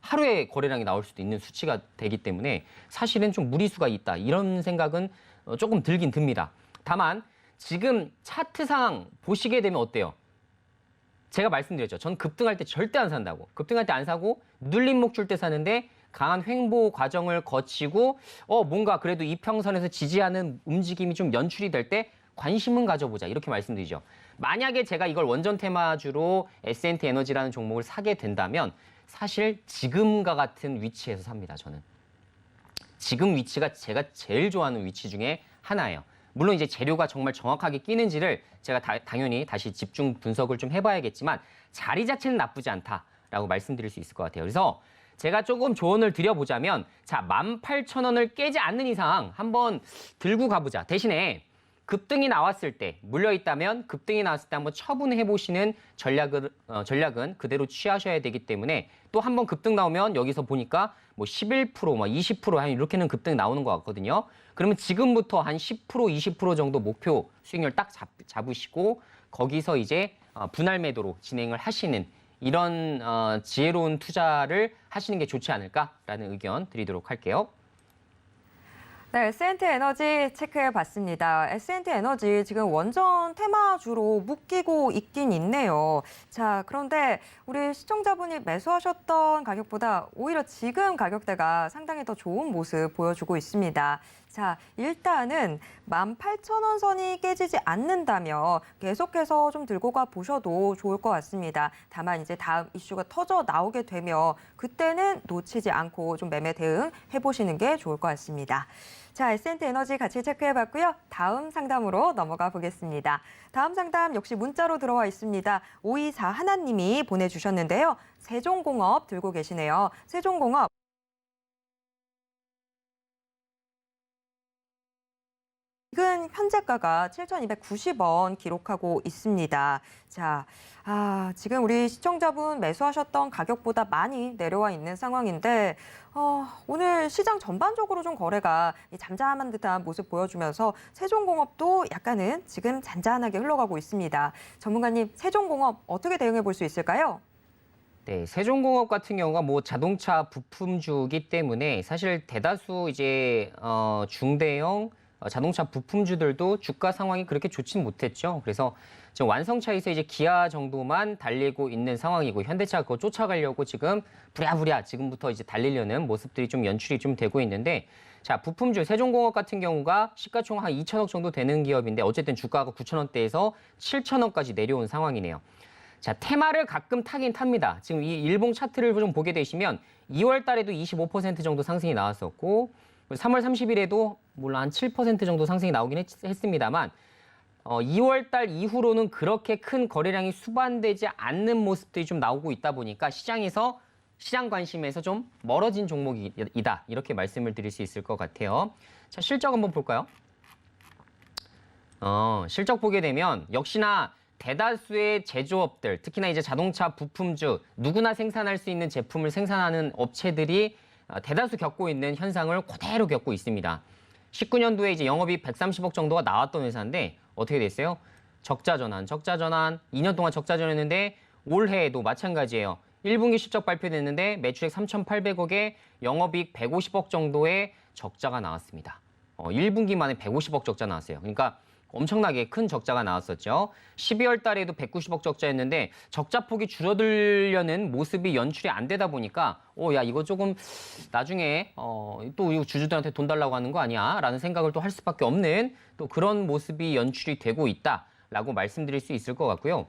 하루에 거래량이 나올 수도 있는 수치가 되기 때문에 사실은 좀 무리수가 있다. 이런 생각은 조금 들긴 듭니다. 다만 지금 차트 상황 보시게 되면 어때요? 제가 말씀드렸죠. 전 급등할 때 절대 안 산다고. 급등할 때 안 사고 눌림목 줄 때 사는데 강한 횡보 과정을 거치고 뭔가 그래도 이평선에서 지지하는 움직임이 좀 연출이 될 때 관심은 가져보자. 이렇게 말씀드리죠. 만약에 제가 이걸 원전 테마주로 S&T 에너지라는 종목을 사게 된다면 사실 지금과 같은 위치에서 삽니다. 저는. 지금 위치가 제가 제일 좋아하는 위치 중에 하나예요. 물론 이제 재료가 정말 정확하게 끼는지를 제가 당연히 다시 집중 분석을 좀 해봐야겠지만 자리 자체는 나쁘지 않다라고 말씀드릴 수 있을 것 같아요. 그래서 제가 조금 조언을 드려보자면 자, 18,000원을 깨지 않는 이상 한번 들고 가보자. 대신에 급등이 나왔을 때 물려있다면 급등이 나왔을 때 한번 처분해 보시는 전략은 그대로 취하셔야 되기 때문에 또 한번 급등 나오면 여기서 보니까 뭐 11%, 20% 이렇게는 급등이 나오는 것 같거든요. 그러면 지금부터 한 10%, 20% 정도 목표 수익률 딱 잡으시고 거기서 이제 분할 매도로 진행을 하시는 이런 지혜로운 투자를 하시는 게 좋지 않을까라는 의견 드리도록 할게요. 네, S&T 에너지 체크해 봤습니다. S&T 에너지 지금 원전 테마주로 묶이고 있긴 있네요. 자, 그런데 우리 시청자분이 매수하셨던 가격보다 오히려 지금 가격대가 상당히 더 좋은 모습 보여주고 있습니다. 자, 일단은 18,000원 선이 깨지지 않는다면 계속해서 좀 들고 가 보셔도 좋을 것 같습니다. 다만 이제 다음 이슈가 터져 나오게 되면 그때는 놓치지 않고 좀 매매 대응 해보시는 게 좋을 것 같습니다. 자, S&T 에너지 같이 체크해봤고요. 다음 상담으로 넘어가 보겠습니다. 다음 상담 역시 문자로 들어와 있습니다. 524 하나님이 보내주셨는데요. 세종공업 들고 계시네요. 세종공업. 지금 현재가가 7,290원 기록하고 있습니다. 자, 지금 우리 시청자분 매수하셨던 가격보다 많이 내려와 있는 상황인데 오늘 시장 전반적으로 좀 거래가 잠잠한 듯한 모습 보여주면서 세종공업도 약간은 지금 잔잔하게 흘러가고 있습니다. 전문가님, 세종공업 어떻게 대응해 볼 수 있을까요? 네, 세종공업 같은 경우가 뭐 자동차 부품주기 때문에 사실 대다수 이제 중대형 자동차 부품주들도 주가 상황이 그렇게 좋진 못했죠. 그래서 지금 완성차에서 이제 기아 정도만 달리고 있는 상황이고 현대차가 그거 쫓아가려고 지금 부랴부랴 지금부터 이제 달리려는 모습들이 좀 연출이 좀 되고 있는데 자, 부품주 세종공업 같은 경우가 시가총 한 2천억 정도 되는 기업인데 어쨌든 주가가 9천원대에서 7천원까지 내려온 상황이네요. 자, 테마를 가끔 타긴 탑니다. 지금 이 일봉 차트를 좀 보게 되시면 2월 달에도 25% 정도 상승이 나왔었고 3월 30일에도 물론 한 7% 정도 상승이 나오긴 했습니다만 2월 달 이후로는 그렇게 큰 거래량이 수반되지 않는 모습들이 좀 나오고 있다 보니까 시장 관심에서 좀 멀어진 종목이다. 이렇게 말씀을 드릴 수 있을 것 같아요. 자, 실적 한번 볼까요? 실적 보게 되면 역시나 대다수의 제조업들, 특히나 이제 자동차 부품주, 누구나 생산할 수 있는 제품을 생산하는 업체들이 대다수 겪고 있는 현상을 그대로 겪고 있습니다. 19년도에 이제 영업이익 130억 정도가 나왔던 회사인데 어떻게 됐어요? 적자 전환. 2년 동안 적자 전환했는데 올해에도 마찬가지예요. 1분기 실적 발표됐는데 매출액 3,800억에 영업이익 150억 정도의 적자가 나왔습니다. 1분기 만에 150억 적자 나왔어요. 그러니까 엄청나게 큰 적자가 나왔었죠. 12월 달에도 190억 적자였는데 적자폭이 줄어들려는 모습이 연출이 안 되다 보니까 야 이거 조금 나중에 또 주주들한테 돈 달라고 하는 거 아니야? 라는 생각을 또 할 수밖에 없는 또 그런 모습이 연출이 되고 있다라고 말씀드릴 수 있을 것 같고요.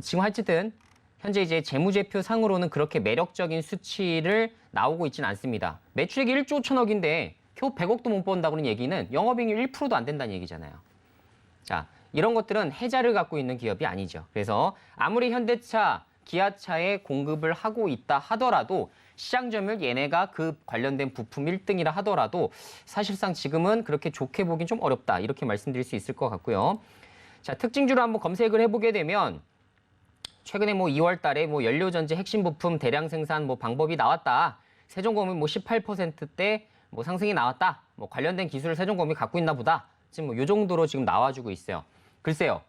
지금 어쨌든 현재 이제 재무제표 상으로는 그렇게 매력적인 수치를 나오고 있지는 않습니다. 매출액이 1조 1천억인데 겨우 100억도 못 번다고는 얘기는 영업이익률 1%도 안 된다는 얘기잖아요. 자, 이런 것들은 해자를 갖고 있는 기업이 아니죠. 그래서 아무리 현대차, 기아차에 공급을 하고 있다 하더라도 시장 점유율 얘네가 그 관련된 부품 1등이라 하더라도 사실상 지금은 그렇게 좋게 보긴 좀 어렵다. 이렇게 말씀드릴 수 있을 것 같고요. 자, 특징주로 한번 검색을 해보게 되면 최근에 2월 달에 연료전지 핵심 부품 대량 생산 방법이 나왔다. 세종공업이 18%대 상승이 나왔다. 관련된 기술을 세종공업이 갖고 있나 보다. 지금 요 정도로 지금 나와주고 있어요. 글쎄요.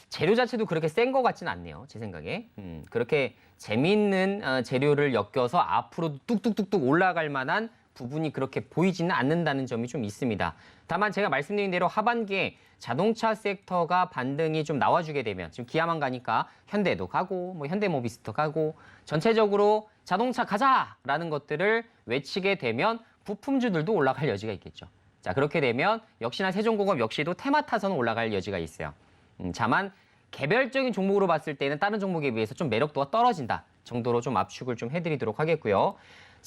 재료 자체도 그렇게 센 것 같진 않네요. 제 생각에. 그렇게 재미있는 재료를 엮여서 앞으로 뚝뚝뚝뚝 올라갈 만한 부분이 그렇게 보이지는 않는다는 점이 좀 있습니다. 다만 제가 말씀드린 대로 하반기에 자동차 섹터가 반등이 좀 나와주게 되면 지금 기아만 가니까 현대도 가고 현대모비스도 가고 전체적으로 자동차 가자라는 것들을 외치게 되면 부품주들도 올라갈 여지가 있겠죠. 자, 그렇게 되면 역시나 세종공업 역시도 테마 타선은 올라갈 여지가 있어요. 다만 개별적인 종목으로 봤을 때는 다른 종목에 비해서 좀 매력도가 떨어진다 정도로 좀 압축을 좀 해드리도록 하겠고요.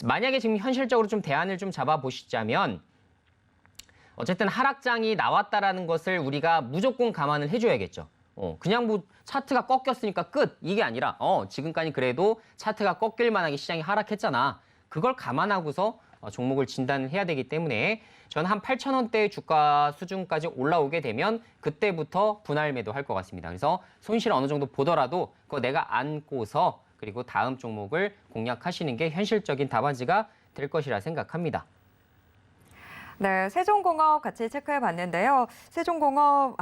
만약에 지금 현실적으로 좀 대안을 좀 잡아보시자면 어쨌든 하락장이 나왔다라는 것을 우리가 무조건 감안을 해줘야겠죠. 그냥 차트가 꺾였으니까 끝 이게 아니라 지금까지 그래도 차트가 꺾일 만하게 시장이 하락했잖아. 그걸 감안하고서 종목을 진단을 해야 되기 때문에 저는 한 8,000원대 주가 수준까지 올라오게 되면 그때부터 분할 매도할 것 같습니다. 그래서 손실 어느 정도 보더라도 그거 내가 안고서 그리고 다음 종목을 공략하시는 게 현실적인 답안지가 될 것이라 생각합니다. 네, 세종공업 같이 체크해 봤는데요. 세종공업,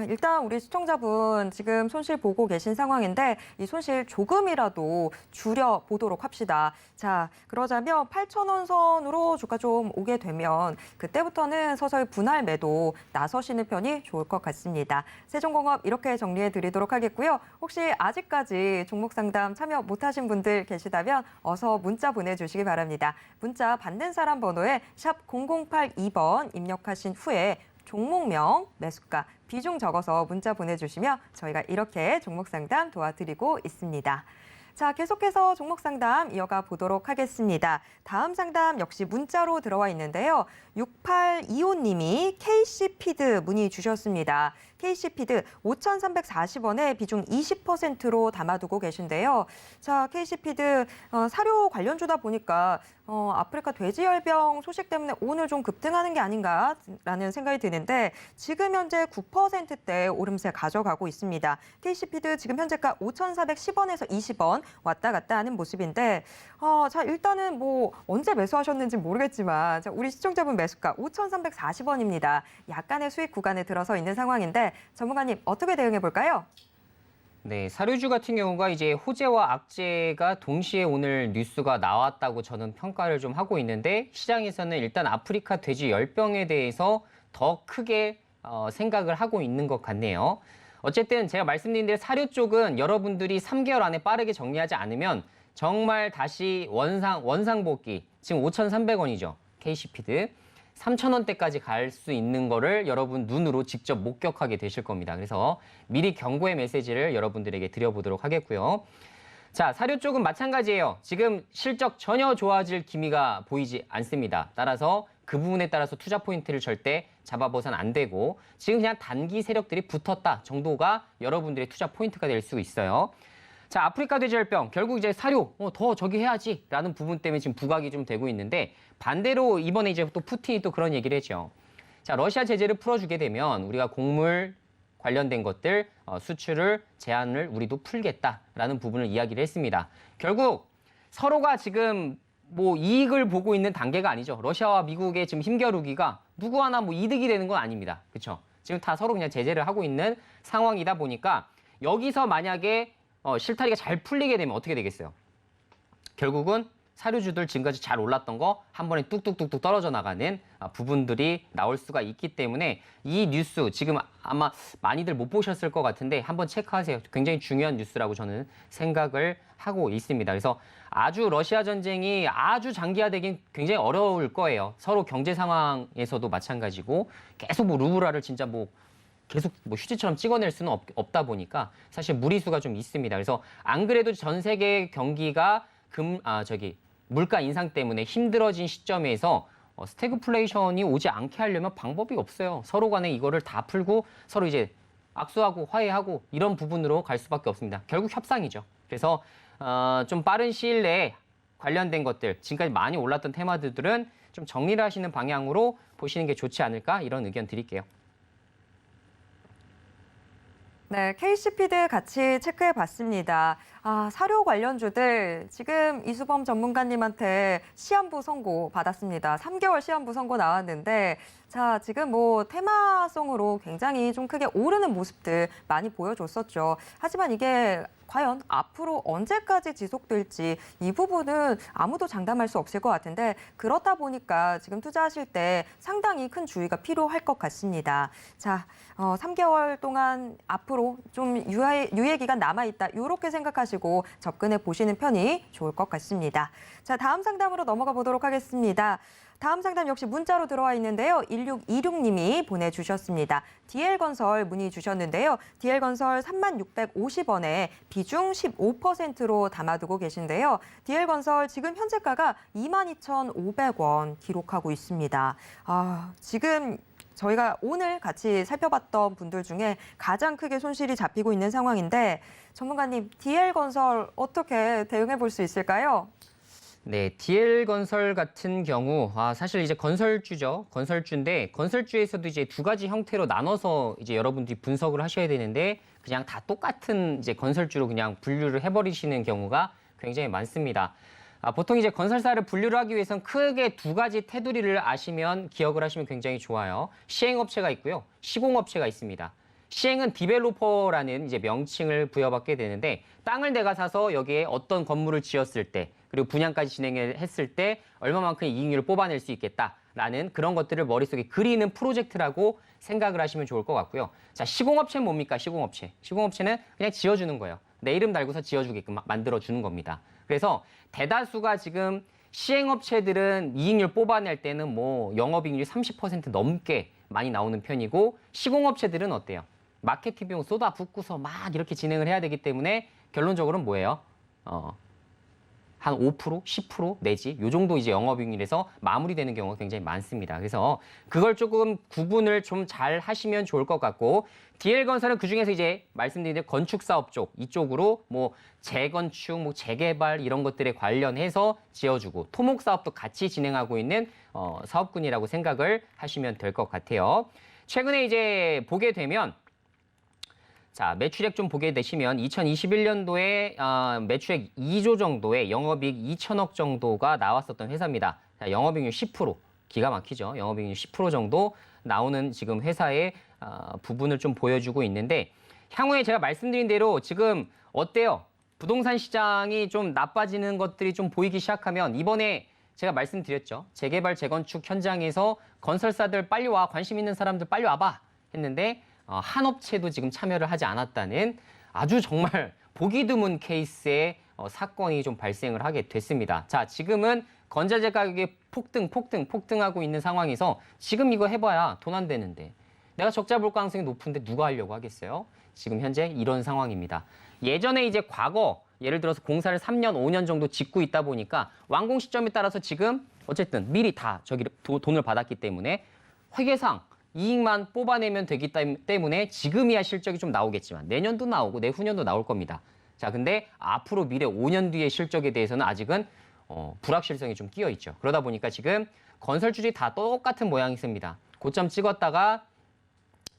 일단 우리 시청자분 지금 손실 보고 계신 상황인데 이 손실 조금이라도 줄여보도록 합시다. 자, 그러자면 8,000원 선으로 주가 좀 오게 되면 그때부터는 서서히 분할 매도 나서시는 편이 좋을 것 같습니다. 세종공업 이렇게 정리해 드리도록 하겠고요. 혹시 아직까지 종목 상담 참여 못하신 분들 계시다면 어서 문자 보내주시기 바랍니다. 문자 받는 사람 번호에 샵 0082번 입력하신 후에 종목명, 매수가, 비중 적어서 문자 보내주시면 저희가 이렇게 종목 상담 도와드리고 있습니다. 자, 계속해서 종목 상담 이어가 보도록 하겠습니다. 다음 상담 역시 문자로 들어와 있는데요. 6825님이 KC피드 문의 주셨습니다. KC피드 5,340원에 비중 20%로 담아두고 계신데요. 자, KC피드 사료 관련주다 보니까 아프리카 돼지열병 소식 때문에 오늘 좀 급등하는 게 아닌가라는 생각이 드는데 지금 현재 9%대 오름세 가져가고 있습니다. KC피드 지금 현재가 5,410원에서 20원 왔다 갔다 하는 모습인데 자, 일단은 언제 매수하셨는지 모르겠지만 자, 우리 시청자분 매수가 5,340원입니다. 약간의 수익 구간에 들어서 있는 상황인데 전문가님 어떻게 대응해 볼까요? 네, 사료주 같은 경우가 이제 호재와 악재가 동시에 오늘 뉴스가 나왔다고 저는 평가를 좀 하고 있는데 시장에서는 일단 아프리카 돼지 열병에 대해서 더 크게 생각을 하고 있는 것 같네요. 어쨌든 제가 말씀드린 대로 사료 쪽은 여러분들이 3개월 안에 빠르게 정리하지 않으면 정말 다시 원상복귀, 지금 5,300원이죠. KC피드. 3,000원대까지 갈 수 있는 거를 여러분 눈으로 직접 목격하게 되실 겁니다. 그래서 미리 경고의 메시지를 여러분들에게 드려보도록 하겠고요. 자, 사료 쪽은 마찬가지예요. 지금 실적 전혀 좋아질 기미가 보이지 않습니다. 따라서 그 부분에 따라서 투자 포인트를 절대 잡아봐서는 안 되고 지금 그냥 단기 세력들이 붙었다 정도가 여러분들의 투자 포인트가 될 수 있어요. 자, 아프리카 돼지열병 결국 이제 사료 더 저기 해야지라는 부분 때문에 지금 부각이 좀 되고 있는데 반대로 이번에 이제 또 푸틴이 또 그런 얘기를 했죠. 자, 러시아 제재를 풀어주게 되면 우리가 곡물 관련된 것들 수출을 제한을 우리도 풀겠다라는 부분을 이야기를 했습니다. 결국 서로가 지금 뭐 이익을 보고 있는 단계가 아니죠. 러시아와 미국의 지금 힘겨루기가 누구 하나 뭐 이득이 되는 건 아닙니다. 그렇죠? 지금 다 서로 그냥 제재를 하고 있는 상황이다 보니까 여기서 만약에 실타리가 잘 풀리게 되면 어떻게 되겠어요? 결국은 사료주들 지금까지 잘 올랐던 거 한 번에 뚝뚝뚝뚝 떨어져 나가는 부분들이 나올 수가 있기 때문에 이 뉴스 지금 아마 많이들 못 보셨을 것 같은데 한번 체크하세요. 굉장히 중요한 뉴스라고 저는 생각을 하고 있습니다. 그래서 아주 러시아 전쟁이 아주 장기화되긴 굉장히 어려울 거예요. 서로 경제 상황에서도 마찬가지고 계속 뭐 루브라를 진짜 뭐 계속 뭐 휴지처럼 찍어낼 수는 없다 보니까 사실 무리수가 좀 있습니다. 그래서 안 그래도 전 세계 경기가 물가 인상 때문에 힘들어진 시점에서 스태그플레이션이 오지 않게 하려면 방법이 없어요. 서로 간에 이거를 다 풀고 서로 이제 악수하고 화해하고 이런 부분으로 갈 수밖에 없습니다. 결국 협상이죠. 그래서 좀 빠른 시일 내에 관련된 것들, 지금까지 많이 올랐던 테마들은 좀 정리를 하시는 방향으로 보시는 게 좋지 않을까 이런 의견 드릴게요. 네, KC피드 같이 체크해 봤습니다. 사료 관련주들 지금 이수범 전문가님한테 시한부 선고 받았습니다. 3개월 시한부 선고 나왔는데 자, 지금 뭐 테마성으로 굉장히 좀 크게 오르는 모습들 많이 보여줬었죠. 하지만 이게 과연 앞으로 언제까지 지속될지 이 부분은 아무도 장담할 수 없을 것 같은데 그렇다 보니까 지금 투자하실 때 상당히 큰 주의가 필요할 것 같습니다. 자, 3개월 동안 앞으로 좀 유예 기간 남아있다 이렇게 생각하시고 접근해 보시는 편이 좋을 것 같습니다. 자, 다음 상담으로 넘어가 보도록 하겠습니다. 다음 상담 역시 문자로 들어와 있는데요. 1626님이 보내주셨습니다. DL건설 문의 주셨는데요. DL건설 3650원에 비중 15%로 담아두고 계신데요. DL건설 지금 현재가가 22,500원 기록하고 있습니다. 지금 저희가 오늘 같이 살펴봤던 분들 중에 가장 크게 손실이 잡히고 있는 상황인데 전문가님, DL건설 어떻게 대응해 볼 수 있을까요? 네, DL건설 같은 경우 사실 이제 건설주죠. 건설주인데 건설주에서도 이제 두 가지 형태로 나눠서 이제 여러분들이 분석을 하셔야 되는데 그냥 다 똑같은 이제 건설주로 그냥 분류를 해버리시는 경우가 굉장히 많습니다. 보통 이제 건설사를 분류를 하기 위해서는 크게 두 가지 테두리를 아시면 기억을 하시면 굉장히 좋아요. 시행업체가 있고요. 시공업체가 있습니다. 시행은 디벨로퍼라는 이제 명칭을 부여받게 되는데 땅을 내가 사서 여기에 어떤 건물을 지었을 때 그리고 분양까지 진행을 했을 때 얼마만큼 이익률을 뽑아낼 수 있겠다라는 그런 것들을 머릿속에 그리는 프로젝트라고 생각을 하시면 좋을 것 같고요. 자, 시공업체는 뭡니까? 시공업체. 시공업체는 그냥 지어주는 거예요. 내 이름 달고서 지어주게끔 만들어주는 겁니다. 그래서 대다수가 지금 시행업체들은 이익률 뽑아낼 때는 뭐 영업이익률이 30% 넘게 많이 나오는 편이고 시공업체들은 어때요? 마케팅 비용 쏟아붓고서 막 이렇게 진행을 해야 되기 때문에 결론적으로는 뭐예요? 한 5%, 10% 내지 요 정도 이제 영업이익률에서 마무리되는 경우가 굉장히 많습니다. 그래서 그걸 조금 구분을 좀 잘 하시면 좋을 것 같고 DL건설은 그중에서 이제 말씀드린 대로 건축 사업 쪽 이쪽으로 뭐 재건축, 뭐 재개발 이런 것들에 관련해서 지어주고 토목 사업도 같이 진행하고 있는 사업군이라고 생각을 하시면 될 것 같아요. 최근에 이제 보게 되면 자, 매출액 좀 보게 되시면 2021년도에 매출액 2조 정도의 영업이익 2천억 정도가 나왔었던 회사입니다. 자, 영업이익률 10%, 기가 막히죠. 영업이익률 10% 정도 나오는 지금 회사의 부분을 좀 보여주고 있는데 향후에 제가 말씀드린 대로 지금 어때요? 부동산 시장이 좀 나빠지는 것들이 좀 보이기 시작하면 이번에 제가 말씀드렸죠. 재개발, 재건축 현장에서 건설사들 빨리 와, 관심 있는 사람들 빨리 와봐 했는데 한 업체도 지금 참여를 하지 않았다는 아주 정말 보기 드문 케이스의 사건이 좀 발생을 하게 됐습니다. 자, 지금은 건자재 가격이 폭등하고 있는 상황에서 지금 이거 해봐야 돈 안 되는데 내가 적자 볼 가능성이 높은데 누가 하려고 하겠어요? 지금 현재 이런 상황입니다. 예전에 이제 과거 예를 들어서 공사를 3년, 5년 정도 짓고 있다 보니까 완공 시점에 따라서 지금 어쨌든 미리 다 돈을 받았기 때문에 회계상 이익만 뽑아내면 되기 때문에 지금이야 실적이 좀 나오겠지만 내년도 나오고 내후년도 나올 겁니다. 자, 근데 앞으로 미래 5년 뒤의 실적에 대해서는 아직은 불확실성이 좀 끼어 있죠. 그러다 보니까 지금 건설주들이 다 똑같은 모양이습니다. 고점 찍었다가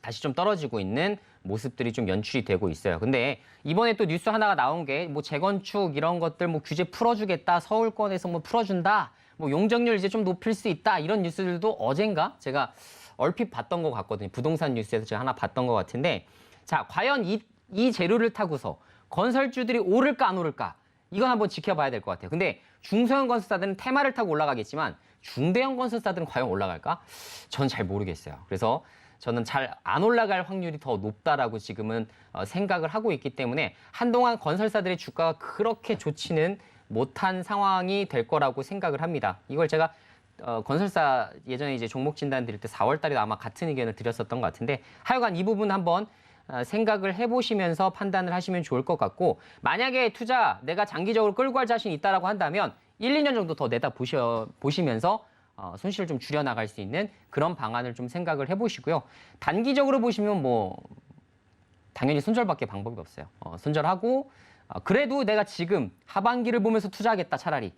다시 좀 떨어지고 있는 모습들이 좀 연출이 되고 있어요. 근데 이번에 또 뉴스 하나가 나온 게 뭐 재건축 이런 것들 뭐 규제 풀어주겠다, 서울권에서 뭐 풀어준다, 뭐 용적률 이제 좀 높일 수 있다 이런 뉴스들도 어젠가 제가 얼핏 봤던 것 같거든요. 부동산 뉴스에서 제가 하나 봤던 것 같은데 자, 과연 이 재료를 타고서 건설주들이 오를까 안 오를까 이건 한번 지켜봐야 될 것 같아요. 근데 중소형 건설사들은 테마를 타고 올라가겠지만 중대형 건설사들은 과연 올라갈까? 저는 잘 모르겠어요. 그래서 저는 잘 안 올라갈 확률이 더 높다라고 지금은 생각을 하고 있기 때문에 한동안 건설사들의 주가가 그렇게 좋지는 못한 상황이 될 거라고 생각을 합니다. 이걸 제가 건설사 예전에 이제 종목 진단 드릴 때 4월 달에도 아마 같은 의견을 드렸었던 것 같은데 하여간 이 부분 한번 생각을 해보시면서 판단을 하시면 좋을 것 같고 만약에 투자 내가 장기적으로 끌고 갈 자신이 있다라고 한다면 1, 2년 정도 더 내다 보시면서 손실을 좀 줄여나갈 수 있는 그런 방안을 좀 생각을 해보시고요. 단기적으로 보시면 뭐 당연히 손절밖에 방법이 없어요. 손절하고 그래도 내가 지금 하반기를 보면서 투자하겠다 차라리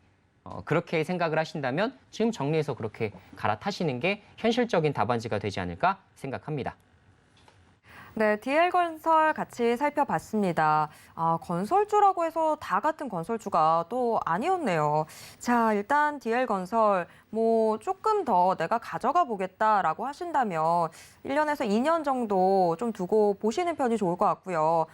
그렇게 생각을 하신다면 지금 정리해서 그렇게 갈아타시는 게 현실적인 답안지가 되지 않을까 생각합니다. 네, DL건설 같이 살펴봤습니다. 건설주라고 해서 다 같은 건설주가 또 아니었네요. 자, 일단 DL건설 뭐 조금 더 내가 가져가 보겠다라고 하신다면 1년에서 2년 정도 좀 두고 보시는 편이 좋을 것 같고요.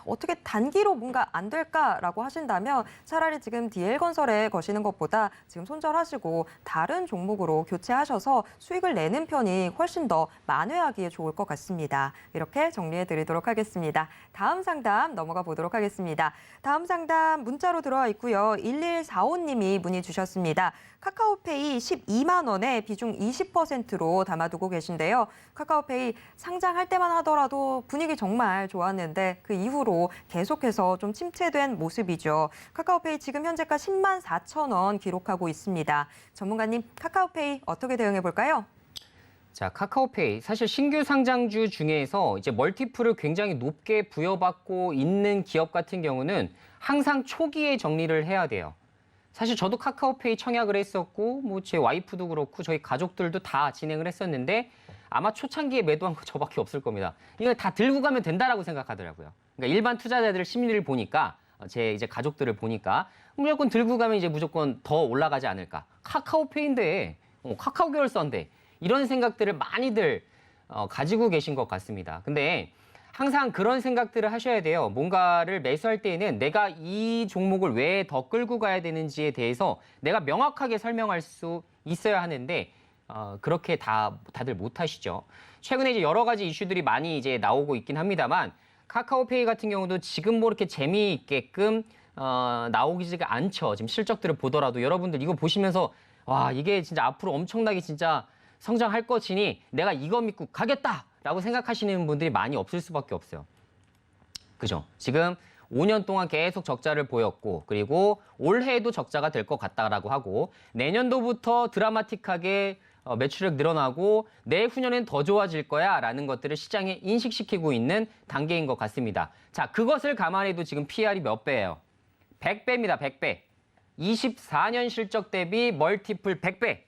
어떻게 단기로 뭔가 안 될까라고 하신다면 차라리 지금 DL건설에 거시는 것보다 지금 손절하시고 다른 종목으로 교체하셔서 수익을 내는 편이 훨씬 더 만회하기에 좋을 것 같습니다. 이렇게 정리해 드리도록 하겠습니다. 다음 상담 넘어가 보도록 하겠습니다. 다음 상담 문자로 들어와 있고요. 1145님이 문의 주셨습니다. 카카오페이 12만 원에 비중 20%로 담아두고 계신데요. 카카오페이 상장할 때만 하더라도 분위기 정말 좋았는데 그 이후로 계속해서 좀 침체된 모습이죠. 카카오페이 지금 현재가 10만 4천 원 기록하고 있습니다. 전문가님, 카카오페이 어떻게 대응해 볼까요? 자, 카카오페이 사실 신규 상장주 중에서 이제 멀티플을 굉장히 높게 부여받고 있는 기업 같은 경우는 항상 초기에 정리를 해야 돼요. 사실 저도 카카오페이 청약을 했었고 뭐 제 와이프도 그렇고 저희 가족들도 다 진행을 했었는데 아마 초창기에 매도한 거 저밖에 없을 겁니다. 이거 다 들고 가면 된다라고 생각하더라고요. 그러니까 일반 투자자들 심리를 보니까 제 이제 가족들을 보니까 무조건 들고 가면 이제 무조건 더 올라가지 않을까. 카카오페이인데 카카오 계열사인데 이런 생각들을 많이들 가지고 계신 것 같습니다. 근데 항상 그런 생각들을 하셔야 돼요. 뭔가를 매수할 때에는 내가 이 종목을 왜 더 끌고 가야 되는지에 대해서 내가 명확하게 설명할 수 있어야 하는데 그렇게 다들 못 하시죠. 최근에 이제 여러 가지 이슈들이 많이 이제 나오고 있긴 합니다만 카카오페이 같은 경우도 지금 뭐 이렇게 재미있게끔 나오기가 않죠. 지금 실적들을 보더라도 여러분들 이거 보시면서 와, 이게 진짜 앞으로 엄청나게 진짜 성장할 것이니 내가 이거 믿고 가겠다라고 생각하시는 분들이 많이 없을 수밖에 없어요. 그죠? 지금 5년 동안 계속 적자를 보였고 그리고 올해에도 적자가 될 것 같다라고 하고 내년도부터 드라마틱하게 매출액 늘어나고 내후년엔 더 좋아질 거야 라는 것들을 시장에 인식시키고 있는 단계인 것 같습니다. 자, 그것을 감안해도 지금 PR이 몇 배예요? 100배입니다. 100배. 24년 실적 대비 멀티플 100배.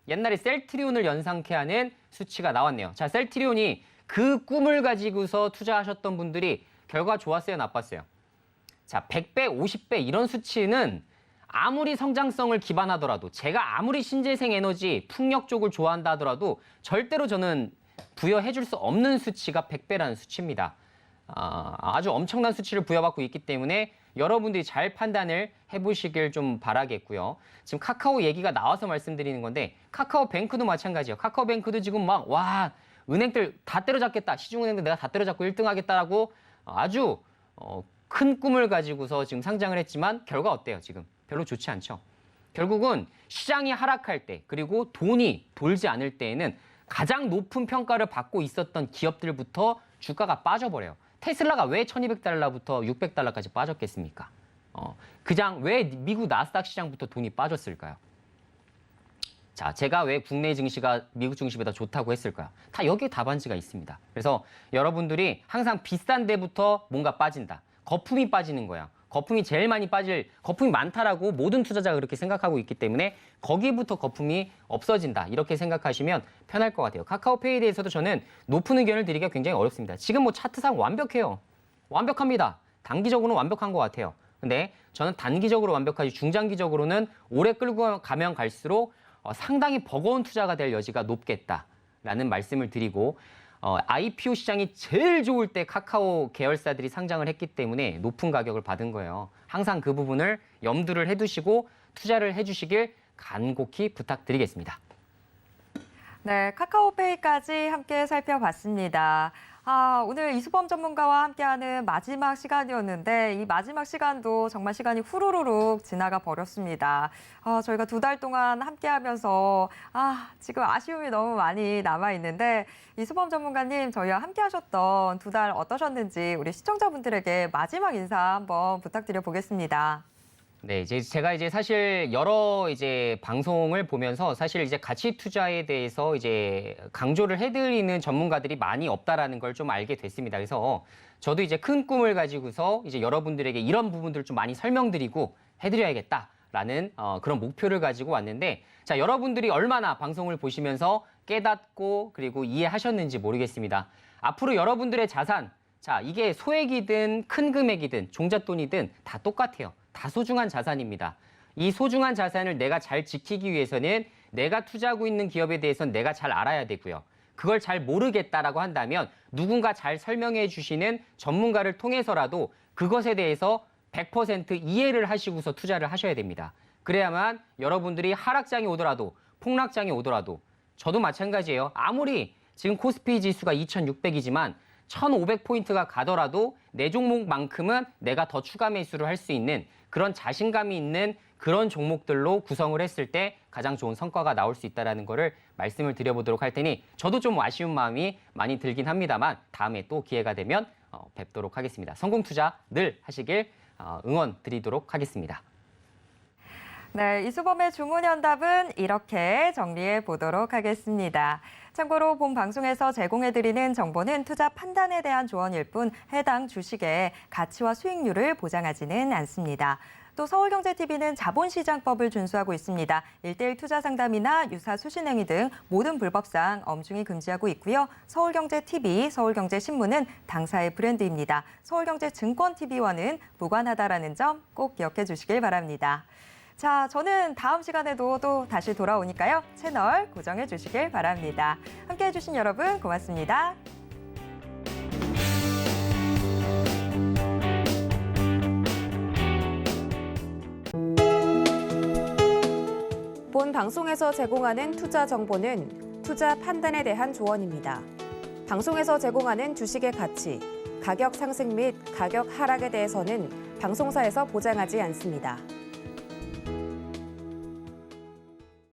옛날에 셀트리온을 연상케 하는 수치가 나왔네요. 자, 셀트리온이 그 꿈을 가지고서 투자하셨던 분들이 결과 좋았어요, 나빴어요? 자, 100배, 50배 이런 수치는 아무리 성장성을 기반하더라도 제가 아무리 신재생 에너지, 풍력 쪽을 좋아한다 하더라도 절대로 저는 부여해 줄 수 없는 수치가 100배라는 수치입니다. 아주 엄청난 수치를 부여받고 있기 때문에 여러분들이 잘 판단을 해보시길 좀 바라겠고요. 지금 카카오 얘기가 나와서 말씀드리는 건데 카카오뱅크도 마찬가지예요. 카카오뱅크도 지금 막 와, 은행들 다 때려잡겠다. 시중은행들 내가 다 때려잡고 1등 하겠다라고 아주 큰 꿈을 가지고서 지금 상장을 했지만 결과 어때요? 지금 별로 좋지 않죠. 결국은 시장이 하락할 때 그리고 돈이 돌지 않을 때에는 가장 높은 평가를 받고 있었던 기업들부터 주가가 빠져버려요. 테슬라가 왜 1200달러부터 600달러까지 빠졌겠습니까? 그냥 왜 미국 나스닥 시장부터 돈이 빠졌을까요? 자, 제가 왜 국내 증시가 미국 증시보다 좋다고 했을까요? 다 여기에 답안지가 있습니다. 그래서 여러분들이 항상 비싼 데부터 뭔가 빠진다. 거품이 빠지는 거야. 거품이 제일 많이 거품이 많다라고 모든 투자자가 그렇게 생각하고 있기 때문에 거기부터 거품이 없어진다. 이렇게 생각하시면 편할 것 같아요. 카카오페이에 대해서도 저는 높은 의견을 드리기가 굉장히 어렵습니다. 지금 뭐 차트상 완벽해요. 완벽합니다. 단기적으로는 완벽한 것 같아요. 근데 저는 단기적으로 완벽하지 중장기적으로는 오래 끌고 가면 갈수록 상당히 버거운 투자가 될 여지가 높겠다라는 말씀을 드리고 IPO 시장이 제일 좋을 때 카카오 계열사들이 상장을 했기 때문에 높은 가격을 받은 거예요. 항상 그 부분을 염두를 해두시고 투자를 해주시길 간곡히 부탁드리겠습니다. 네, 카카오페이까지 함께 살펴봤습니다. 오늘 이수범 전문가와 함께하는 마지막 시간이었는데 이 마지막 시간도 정말 시간이 후루룩 지나가 버렸습니다. 저희가 2달 동안 함께하면서 지금 아쉬움이 너무 많이 남아있는데 이수범 전문가님 저희와 함께하셨던 2달 어떠셨는지 우리 시청자분들에게 마지막 인사 한번 부탁드려 보겠습니다. 네, 제가 사실 여러 방송을 보면서 사실 가치 투자에 대해서 강조를 해드리는 전문가들이 많이 없다라는 걸 좀 알게 됐습니다. 그래서 저도 큰 꿈을 가지고서 여러분들에게 이런 부분들을 좀 많이 설명드리고 해드려야겠다라는 그런 목표를 가지고 왔는데 자, 여러분들이 얼마나 방송을 보시면서 깨닫고 그리고 이해하셨는지 모르겠습니다. 앞으로 여러분들의 자산, 자, 이게 소액이든 큰 금액이든 종잣돈이든 다 똑같아요. 다 소중한 자산입니다. 이 소중한 자산을 내가 잘 지키기 위해서는 내가 투자하고 있는 기업에 대해서는 내가 잘 알아야 되고요. 그걸 잘 모르겠다라고 한다면 누군가 잘 설명해 주시는 전문가를 통해서라도 그것에 대해서 100% 이해를 하시고서 투자를 하셔야 됩니다. 그래야만 여러분들이 하락장이 오더라도 폭락장이 오더라도 저도 마찬가지예요. 아무리 지금 코스피 지수가 2600이지만 1500포인트가 가더라도 내 종목만큼은 내가 더 추가 매수를 할 수 있는 그런 자신감이 있는 그런 종목들로 구성을 했을 때 가장 좋은 성과가 나올 수 있다는 거를 말씀을 드려보도록 할 테니 저도 좀 아쉬운 마음이 많이 들긴 합니다만 다음에 또 기회가 되면 뵙도록 하겠습니다. 성공 투자 늘 하시길 응원 드리도록 하겠습니다. 네, 이수범의 주문연답은 이렇게 정리해 보도록 하겠습니다. 참고로 본 방송에서 제공해드리는 정보는 투자 판단에 대한 조언일 뿐 해당 주식의 가치와 수익률을 보장하지는 않습니다. 또 서울경제TV는 자본시장법을 준수하고 있습니다. 1:1 투자 상담이나 유사 수신행위 등 모든 불법상 엄중히 금지하고 있고요. 서울경제TV, 서울경제신문은 당사의 브랜드입니다. 서울경제증권TV와는 무관하다라는 점 꼭 기억해 주시길 바랍니다. 자, 저는 다음 시간에도 또 다시 돌아오니까요. 채널 고정해 주시길 바랍니다. 함께해 주신 여러분 고맙습니다. 본 방송에서 제공하는 투자 정보는 투자 판단에 대한 조언입니다. 방송에서 제공하는 주식의 가치, 가격 상승 및 가격 하락에 대해서는 방송사에서 보장하지 않습니다.